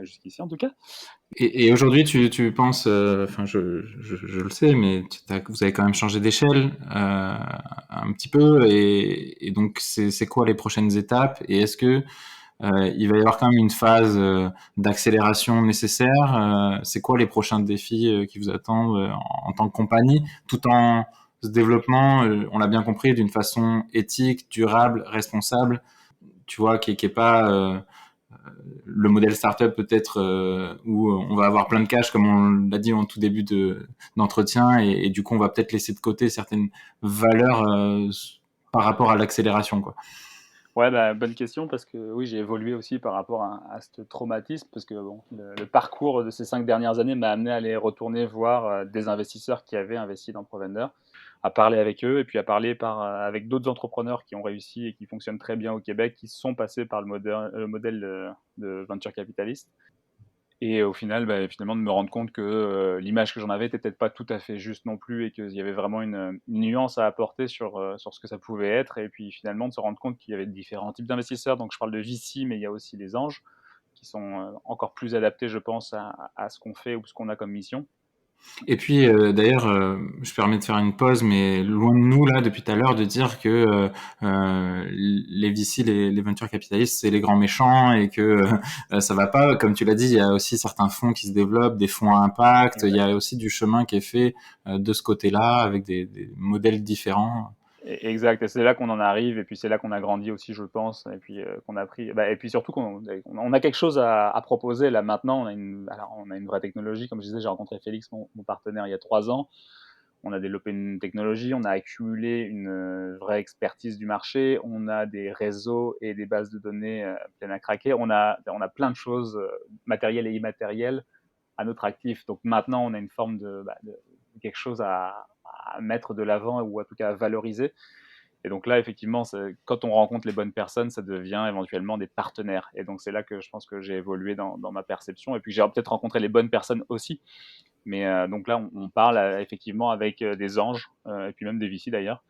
Jusqu'ici en tout cas. Et aujourd'hui, tu penses, enfin, je le sais, mais vous avez quand même changé d'échelle un petit peu, et donc c'est quoi les prochaines étapes, et est-ce que il va y avoir quand même une phase d'accélération nécessaire? C'est quoi les prochains défis qui vous attendent en tant que compagnie, tout en se développement, on l'a bien compris, d'une façon éthique, durable, responsable, tu vois, qui est pas le modèle startup peut-être où on va avoir plein de cash comme on l'a dit en tout début d'entretien, et du coup on va peut-être laisser de côté certaines valeurs par rapport à l'accélération, quoi. Ouais, bah, bonne question, parce que oui, j'ai évolué aussi par rapport à ce traumatisme, parce que bon, le parcours de ces 5 dernières années m'a amené à aller retourner voir des investisseurs qui avaient investi dans Provender, à parler avec eux, et puis à parler avec d'autres entrepreneurs qui ont réussi et qui fonctionnent très bien au Québec, qui sont passés par le modèle de venture capitaliste. Et au final, bah, finalement, de me rendre compte que l'image que j'en avais était peut-être pas tout à fait juste non plus, et qu'il y avait vraiment une nuance à apporter sur ce que ça pouvait être. Et puis finalement, de se rendre compte qu'il y avait différents types d'investisseurs. Donc je parle de VC, mais il y a aussi les anges, qui sont encore plus adaptés, je pense, à ce qu'on fait ou ce qu'on a comme mission. Et puis d'ailleurs, je permets de faire une pause, mais loin de nous là depuis tout à l'heure de dire que les VC, les venture capitalistes, c'est les grands méchants, et que ça va pas. Comme tu l'as dit, il y a aussi certains fonds qui se développent, des fonds à impact. Il y a aussi du chemin qui est fait de ce côté-là, avec des modèles différents. Exact, et c'est là qu'on en arrive, et puis c'est là qu'on a grandi aussi, je pense, et puis qu'on a pris, bah, et puis surtout qu'on a quelque chose à proposer là maintenant. On a une vraie technologie, comme je disais, j'ai rencontré Félix, mon partenaire, il y a 3 ans. On a développé une technologie, on a accumulé une vraie expertise du marché, on a des réseaux et des bases de données pleines à craquer, on a plein de choses matérielles et immatérielles à notre actif. Donc maintenant, on a une forme de quelque chose à mettre de l'avant, ou en tout cas à valoriser. Et donc là, effectivement, quand on rencontre les bonnes personnes, ça devient éventuellement des partenaires. Et donc c'est là que je pense que j'ai évolué dans ma perception. Et puis j'ai peut-être rencontré les bonnes personnes aussi. Mais donc là, on parle effectivement avec des anges, et puis même des VC d'ailleurs,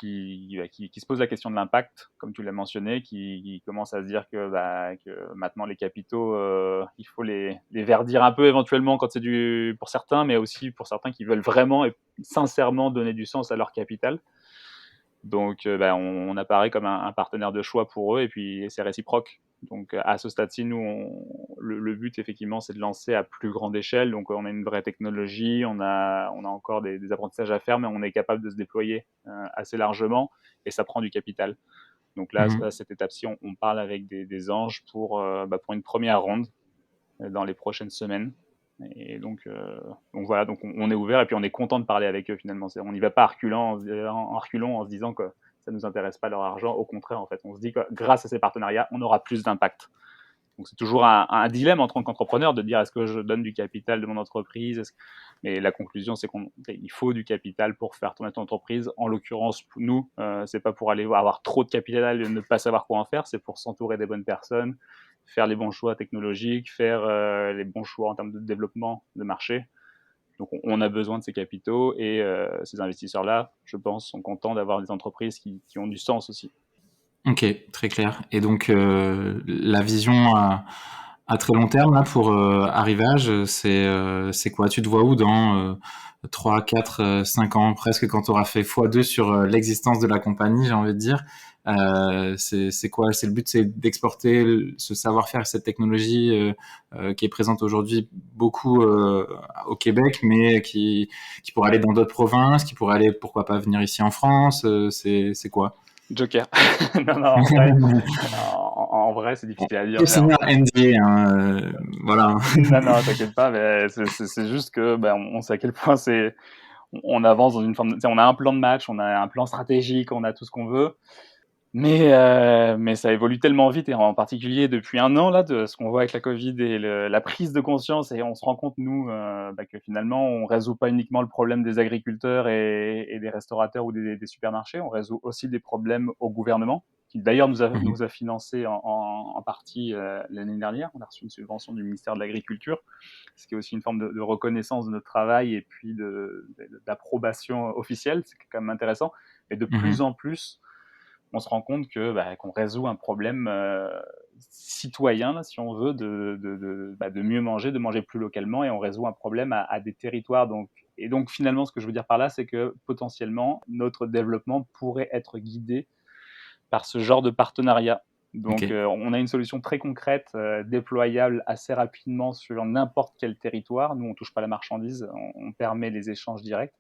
qui se posent la question de l'impact, comme tu l'as mentionné, qui commencent à se dire que maintenant les capitaux, il faut les verdir un peu éventuellement quand c'est pour certains, mais aussi pour certains qui veulent vraiment et sincèrement donner du sens à leur capital. Donc, on apparaît comme un partenaire de choix pour eux, et puis c'est réciproque. Donc, à ce stade-ci, nous, le but, effectivement, c'est de lancer à plus grande échelle. Donc, on a une vraie technologie, on a encore des apprentissages à faire, mais on est capable de se déployer assez largement, et ça prend du capital. Donc là, à cette étape-ci, on parle avec des anges pour une première ronde dans les prochaines semaines. Et donc voilà, donc on est ouvert, et puis on est content de parler avec eux finalement. On n'y va pas en reculant en se disant que ça ne nous intéresse pas leur argent. Au contraire, en fait, on se dit que grâce à ces partenariats, on aura plus d'impact. Donc c'est toujours un dilemme en tant qu'entrepreneur de dire, est-ce que je donne du capital de mon entreprise, mais la conclusion, c'est qu'il faut du capital pour faire tourner ton entreprise. En l'occurrence, nous, c'est pas pour aller avoir trop de capital et ne pas savoir quoi en faire, c'est pour s'entourer des bonnes personnes, faire les bons choix technologiques, faire les bons choix en termes de développement de marché. Donc on a besoin de ces capitaux, et ces investisseurs-là, je pense, sont contents d'avoir des entreprises qui ont du sens aussi. Ok, très clair. Et donc la vision à très long terme là pour Arrivage, c'est quoi? Tu te vois où dans 3, 4, 5 ans, presque, quand tu auras fait x2 sur l'existence de la compagnie, j'ai envie de dire. C'est quoi? C'est le but, c'est d'exporter ce savoir-faire, cette technologie qui est présente aujourd'hui beaucoup au Québec, mais qui pourrait aller dans d'autres provinces, qui pourrait aller, pourquoi pas, venir ici en France. C'est quoi? Joker. Non, non, en vrai, c'est difficile à dire. Faut signer un NDA, hein, voilà. Non, non, t'inquiète pas, mais c'est juste que ben, on sait à quel point on avance dans une forme. On a un plan de match, on a un plan stratégique, on a tout ce qu'on veut. Mais ça évolue tellement vite, et en particulier depuis un an, là, de ce qu'on voit avec la Covid et la prise de conscience, et on se rend compte, nous, que finalement, on résout pas uniquement le problème des agriculteurs et des restaurateurs ou des supermarchés, on résout aussi des problèmes au gouvernement, qui d'ailleurs Mhm. nous a financé en partie l'année dernière. On a reçu une subvention du ministère de l'Agriculture, ce qui est aussi une forme de reconnaissance de notre travail et puis d'approbation officielle, c'est quand même intéressant. Et de plus Mhm. en plus, on se rend compte qu'on résout un problème citoyen, là, si on veut, de mieux manger, de manger plus localement, et on résout un problème à des territoires. Et donc finalement, ce que je veux dire par là, c'est que potentiellement, notre développement pourrait être guidé par ce genre de partenariat. Ok. Donc on a une solution très concrète, déployable assez rapidement sur n'importe quel territoire. Nous, on ne touche pas la marchandise, on permet les échanges directs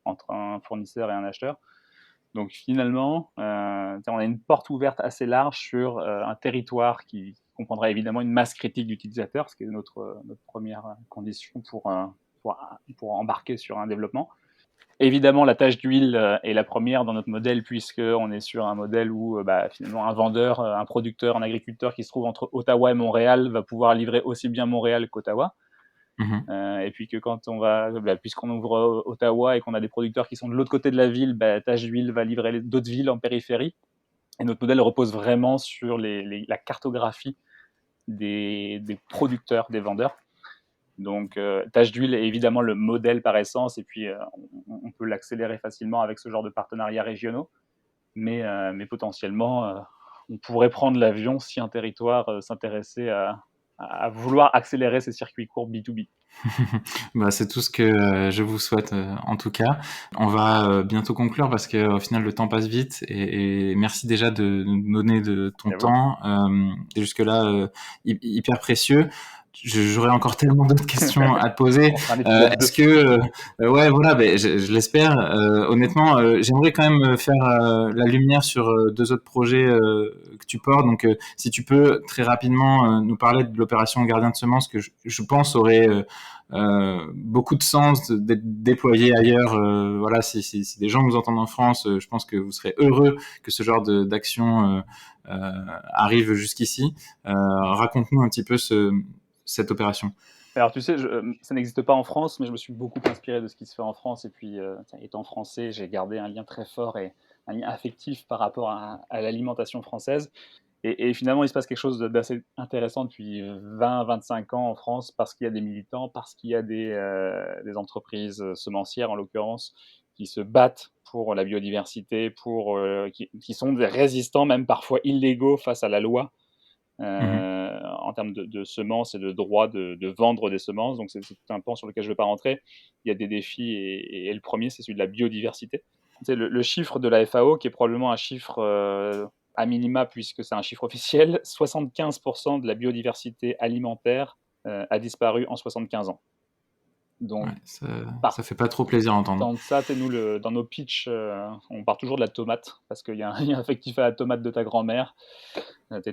entre un fournisseur et un acheteur. Donc finalement, on a une porte ouverte assez large sur un territoire qui comprendra évidemment une masse critique d'utilisateurs, ce qui est notre première condition pour, pour embarquer sur un développement. Évidemment, la tâche d'huile est la première dans notre modèle, puisqu'on est sur un modèle où finalement un vendeur, un producteur, un agriculteur qui se trouve entre Ottawa et Montréal va pouvoir livrer aussi bien Montréal qu'Ottawa. Mhm. Et puis que quand puisqu'on ouvre Ottawa et qu'on a des producteurs qui sont de l'autre côté de la ville, Tâche d'Huile va livrer d'autres villes en périphérie. Et notre modèle repose vraiment sur la cartographie des producteurs, des vendeurs. Donc, Tâche d'Huile est évidemment le modèle par essence, et puis on peut l'accélérer facilement avec ce genre de partenariats régionaux. Mais potentiellement, on pourrait prendre l'avion si un territoire s'intéressait à vouloir accélérer ces circuits courts B2B. Bah, c'est tout ce que je vous souhaite en tout cas. On va bientôt conclure parce que au final le temps passe vite et merci déjà de nous donner de ton Et vous? temps. Jusque-là hyper précieux. J'aurais encore tellement d'autres questions à te poser. On fera un épisode 2. Est-ce que ouais voilà, ben, je l'espère. Honnêtement, j'aimerais quand même faire la lumière sur deux autres projets que tu portes. Donc si tu peux très rapidement nous parler de l'opération Gardien de Semences que je pense aurait beaucoup de sens d'être déployé ailleurs. Voilà, si des gens nous entendent en France, je pense que vous serez heureux que ce genre d'action arrive jusqu'ici. Raconte-nous un petit peu cette opération. Alors tu sais, ça n'existe pas en France, mais je me suis beaucoup inspiré de ce qui se fait en France. Et puis, étant français, j'ai gardé un lien très fort et un lien affectif par rapport à l'alimentation française. Et finalement, il se passe quelque chose d'assez intéressant depuis 20-25 ans en France, parce qu'il y a des militants, parce qu'il y a des entreprises semencières, en l'occurrence, qui se battent pour la biodiversité, qui sont des résistants, même parfois illégaux, face à la loi, Mhm. en termes de semences et de droit de vendre des semences. Donc c'est tout un pan sur lequel je ne vais pas rentrer. Il y a des défis, et le premier, c'est celui de la biodiversité. C'est le chiffre de la FAO, qui est probablement un chiffre à minima, puisque c'est un chiffre officiel. 75% de la biodiversité alimentaire a disparu en 75 ans. Ouais, Donc, ça fait pas trop plaisir à entendre. dans ça, nous, dans nos pitchs, on part toujours de la tomate, parce qu'il y a il y a un affectif à la tomate de ta grand-mère.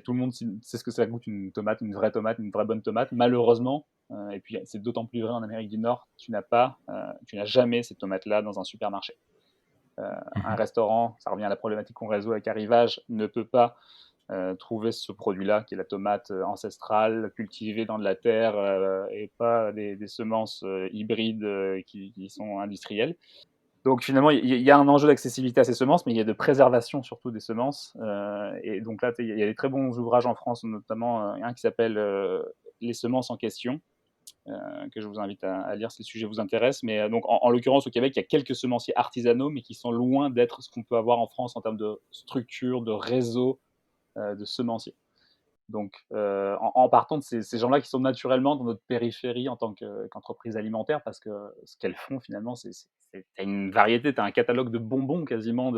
Tout le monde sait ce que ça goûte, une tomate, une vraie tomate, une vraie bonne tomate. Malheureusement, et puis c'est d'autant plus vrai en Amérique du Nord, tu n'as jamais cette tomate-là dans un supermarché. Un Mhm. restaurant, ça revient à la problématique qu'on résout avec Arrivage, ne peut pas trouver ce produit-là, qui est la tomate ancestrale, cultivée dans de la terre, et pas des semences hybrides qui sont industrielles. Donc finalement, il y a un enjeu d'accessibilité à ces semences, mais il y a de préservation surtout des semences. Et donc là, il y a des très bons ouvrages en France, notamment un qui s'appelle Les semences en question, que je vous invite à lire si le sujet vous intéresse. Mais donc en l'occurrence, au Québec, il y a quelques semenciers artisanaux, mais qui sont loin d'être ce qu'on peut avoir en France en termes de structure, de réseau de semenciers. Donc, en partant de ces gens-là qui sont naturellement dans notre périphérie en tant qu'entreprise alimentaire, parce que ce qu'elles font finalement, c'est une variété, tu as un catalogue de bonbons quasiment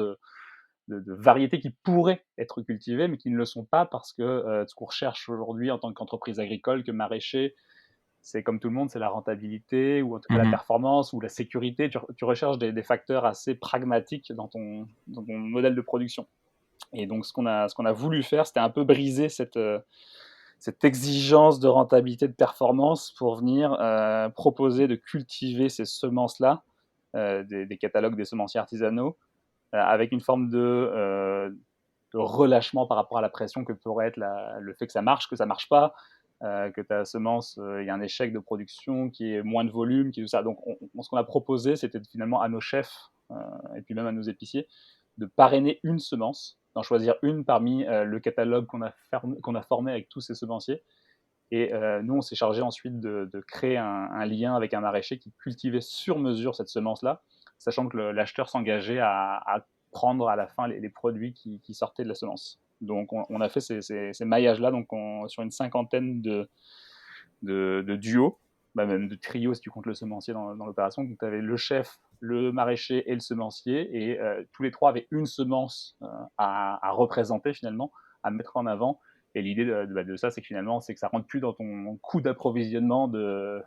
de variétés qui pourraient être cultivées, mais qui ne le sont pas parce que ce qu'on recherche aujourd'hui en tant qu'entreprise agricole, que maraîcher, c'est comme tout le monde, c'est la rentabilité ou en tout cas la performance ou la sécurité. Tu recherches des facteurs assez pragmatiques dans ton modèle de production. Et donc, ce qu'on a voulu faire, c'était un peu briser cette exigence de rentabilité, de performance pour venir proposer de cultiver ces semences-là, des catalogues des semenciers artisanaux, avec une forme de relâchement par rapport à la pression que pourrait être le fait que ça marche, que ça marche pas, que ta semence, il y a un échec de production, qui est moins de volume, qui est tout ça. Donc, ce qu'on a proposé, c'était finalement à nos chefs et puis même à nos épiciers de parrainer une semence, d'en choisir une parmi le catalogue qu'on a formé avec tous ces semenciers. Et nous, on s'est chargé ensuite de créer un lien avec un maraîcher qui cultivait sur mesure cette semence-là, sachant que l'acheteur s'engageait à prendre à la fin les produits qui sortaient de la semence. Donc, on a fait ces maillages-là donc sur une cinquantaine de duos, même de trios si tu comptes le semencier dans l'opération. Donc, tu avais le chef, le maraîcher et le semencier, et tous les trois avaient une semence à représenter finalement, à mettre en avant. Et l'idée de ça, c'est que finalement, c'est que ça rentre plus dans ton coût d'approvisionnement de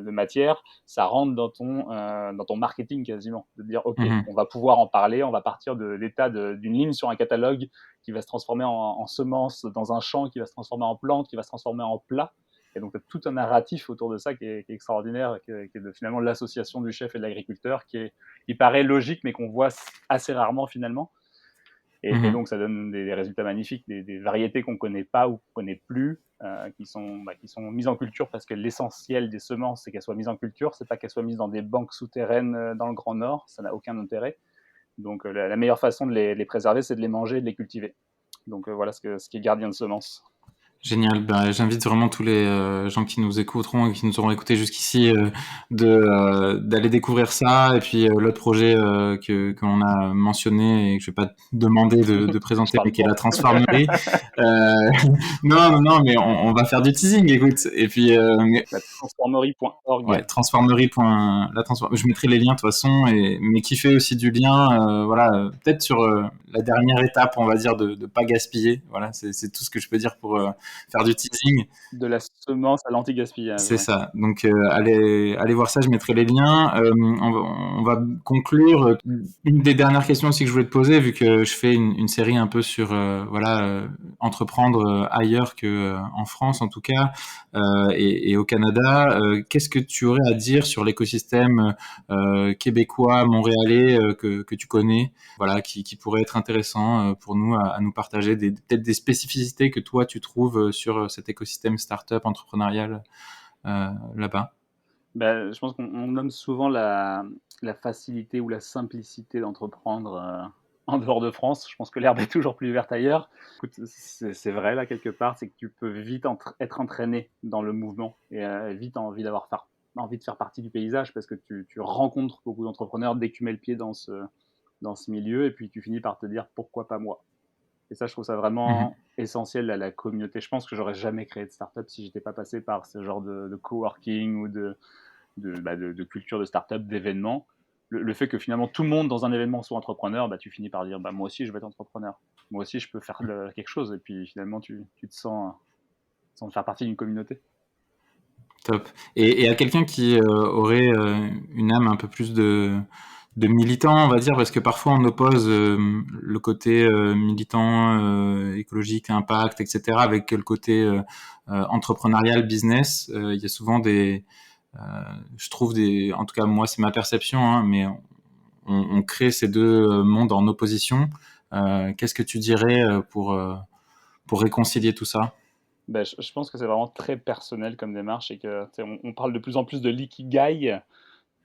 matière, ça rentre dans ton marketing quasiment. De dire, OK, on va pouvoir en parler, on va partir de l'état d'une ligne sur un catalogue qui va se transformer en semence dans un champ, qui va se transformer en plante, qui va se transformer en plat. Et donc, tu as tout un narratif autour de ça qui est extraordinaire, qui est finalement l'association du chef et de l'agriculteur, qui paraît logique, mais qu'on voit assez rarement finalement. Et donc, ça donne des résultats magnifiques, des variétés qu'on ne connaît pas ou qu'on ne connaît plus, qui sont mises en culture parce que l'essentiel des semences, c'est qu'elles soient mises en culture. Ce n'est pas qu'elles soient mises dans des banques souterraines dans le Grand Nord. Ça n'a aucun intérêt. Donc, la meilleure façon de les préserver, c'est de les manger et de les cultiver. Donc, voilà ce qui est gardien de semences. Génial. Bah, j'invite vraiment tous les gens qui nous écouteront et qui nous auront écoutés jusqu'ici d'aller découvrir ça. Et puis l'autre projet que l'on a mentionné et que je vais pas te demander de présenter, mais qui est la transformerie. Non, mais on va faire du teasing, écoute. Et puis la transformerie.org. Ouais, transformerie. Je mettrai les liens de toute façon, mais qui fait aussi du lien, voilà, peut-être sur la dernière étape, on va dire, de pas gaspiller. Voilà, c'est tout ce que je peux dire pour faire du teasing. De la semence à l'anti-gaspillage. C'est ça. Donc allez voir ça, je mettrai les liens. On va conclure. Une des dernières questions aussi que je voulais te poser, vu que je fais une série un peu sur entreprendre ailleurs que en France en tout cas et au Canada. Qu'est-ce que tu aurais à dire sur l'écosystème québécois, montréalais que tu connais, voilà, qui pourrait être intéressant pour nous à nous partager peut-être des spécificités que toi tu trouves sur cet écosystème startup entrepreneurial là-bas? Ben, je pense qu'on nomme souvent la facilité ou la simplicité d'entreprendre en dehors de France. Je pense que l'herbe est toujours plus verte ailleurs. Écoute, c'est vrai là quelque part, c'est que tu peux vite être entraîné dans le mouvement et vite envie de faire partie du paysage parce que tu rencontres beaucoup d'entrepreneurs dès que tu mets le pied dans ce milieu et puis tu finis par te dire pourquoi pas moi. Et ça, je trouve ça vraiment essentiel à la communauté. Je pense que j'aurais jamais créé de startup si j'étais pas passé par ce genre de coworking ou de culture de start-up, d'événements. Le fait que finalement tout le monde dans un événement soit entrepreneur, tu finis par dire moi aussi je vais être entrepreneur. Moi aussi je peux faire quelque chose. Et puis finalement tu te sens faire partie d'une communauté. Top. Et à quelqu'un qui aurait une âme un peu plus de militant, on va dire, parce que parfois on oppose le côté militant, écologique, impact, etc., avec le côté entrepreneurial, business. Il y a souvent je trouve en tout cas moi c'est ma perception, hein, mais on crée ces deux mondes en opposition. Qu'est-ce que tu dirais pour réconcilier tout ça? Je pense que c'est vraiment très personnel comme démarche et que on parle de plus en plus de l'ikigai,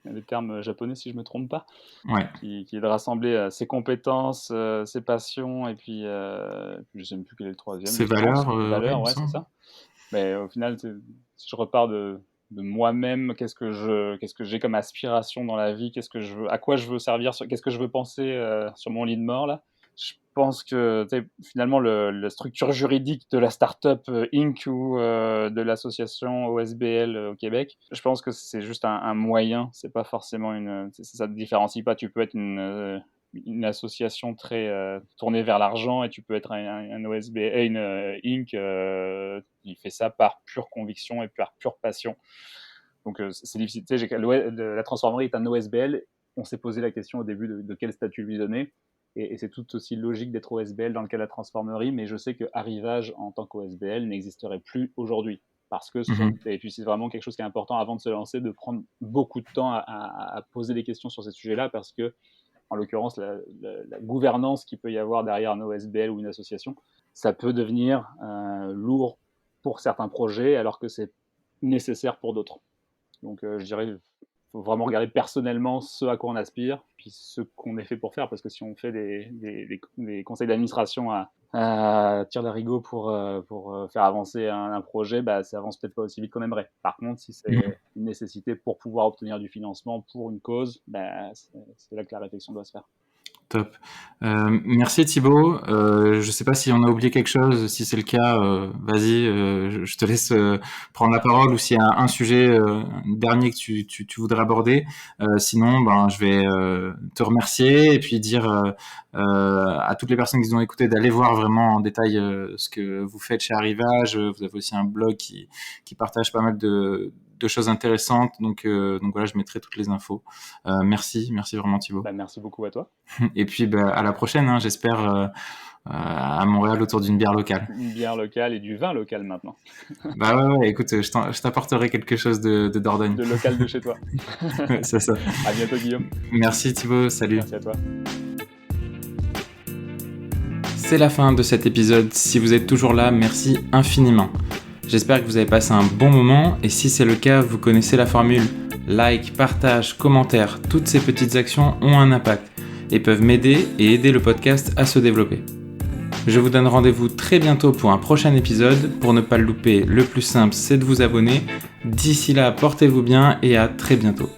le terme japonais si je me trompe pas, Ouais. qui est de rassembler ses compétences, ses passions et puis je sais même plus quel est le troisième. Ces valeurs, ouais, il me Ouais, c'est semble. ça. Mais au final, si je repars de moi-même, qu'est-ce que j'ai comme aspiration dans la vie, à quoi je veux servir, qu'est-ce que je veux penser sur mon lit de mort là. Je pense que finalement la structure juridique de la startup Inc. ou de l'association OSBL au Québec, je pense que c'est juste un moyen, c'est pas forcément ça te différencie pas. Tu peux être une association très tournée vers l'argent, et tu peux être un OSBL, une Inc. Qui fait ça par pure conviction et par pure passion. Donc c'est difficile. Tu sais, la Transformerie est un OSBL. On s'est posé la question au début de quel statut lui donner. Et c'est tout aussi logique d'être OSBL dans le cas de la Transformerie, mais je sais que Arrivage en tant qu'OSBL n'existerait plus aujourd'hui. Parce que et puis c'est vraiment quelque chose qui est important avant de se lancer, de prendre beaucoup de temps à poser des questions sur ces sujets-là, parce que, en l'occurrence, la gouvernance qu'il peut y avoir derrière un OSBL ou une association, ça peut devenir lourd pour certains projets, alors que c'est nécessaire pour d'autres. Donc je dirais, il faut vraiment regarder personnellement ce à quoi on aspire, puis ce qu'on est fait pour faire, parce que si on fait des conseils d'administration à tire-larigot pour faire avancer un projet, ça avance peut-être pas aussi vite qu'on aimerait. Par contre, si c'est une nécessité pour pouvoir obtenir du financement pour une cause, c'est là que la réflexion doit se faire. Top. Merci Thibaut. Je sais pas si on a oublié quelque chose. Si c'est le cas, vas-y, je te laisse prendre la parole, ou s'il y a un sujet dernier que tu voudrais aborder. Sinon, je vais te remercier et puis dire à toutes les personnes qui nous ont écouté d'aller voir vraiment en détail ce que vous faites chez Arrivage. Vous avez aussi un blog qui partage pas mal de choses intéressantes. Donc voilà, je mettrai toutes les infos. Merci vraiment Thibaut. Merci beaucoup à toi. Et puis à la prochaine, hein, j'espère, à Montréal, autour d'une bière locale. Une bière locale et du vin local maintenant. Ouais, écoute, je t'apporterai quelque chose de Dordogne. De local de chez toi. C'est ça. À bientôt Guillaume. Merci Thibaut, salut. Merci à toi. C'est la fin de cet épisode. Si vous êtes toujours là, merci infiniment. J'espère que vous avez passé un bon moment, et si c'est le cas, vous connaissez la formule. Like, partage, commentaire, toutes ces petites actions ont un impact et peuvent m'aider et aider le podcast à se développer. Je vous donne rendez-vous très bientôt pour un prochain épisode. Pour ne pas le louper, le plus simple, c'est de vous abonner. D'ici là, portez-vous bien et à très bientôt.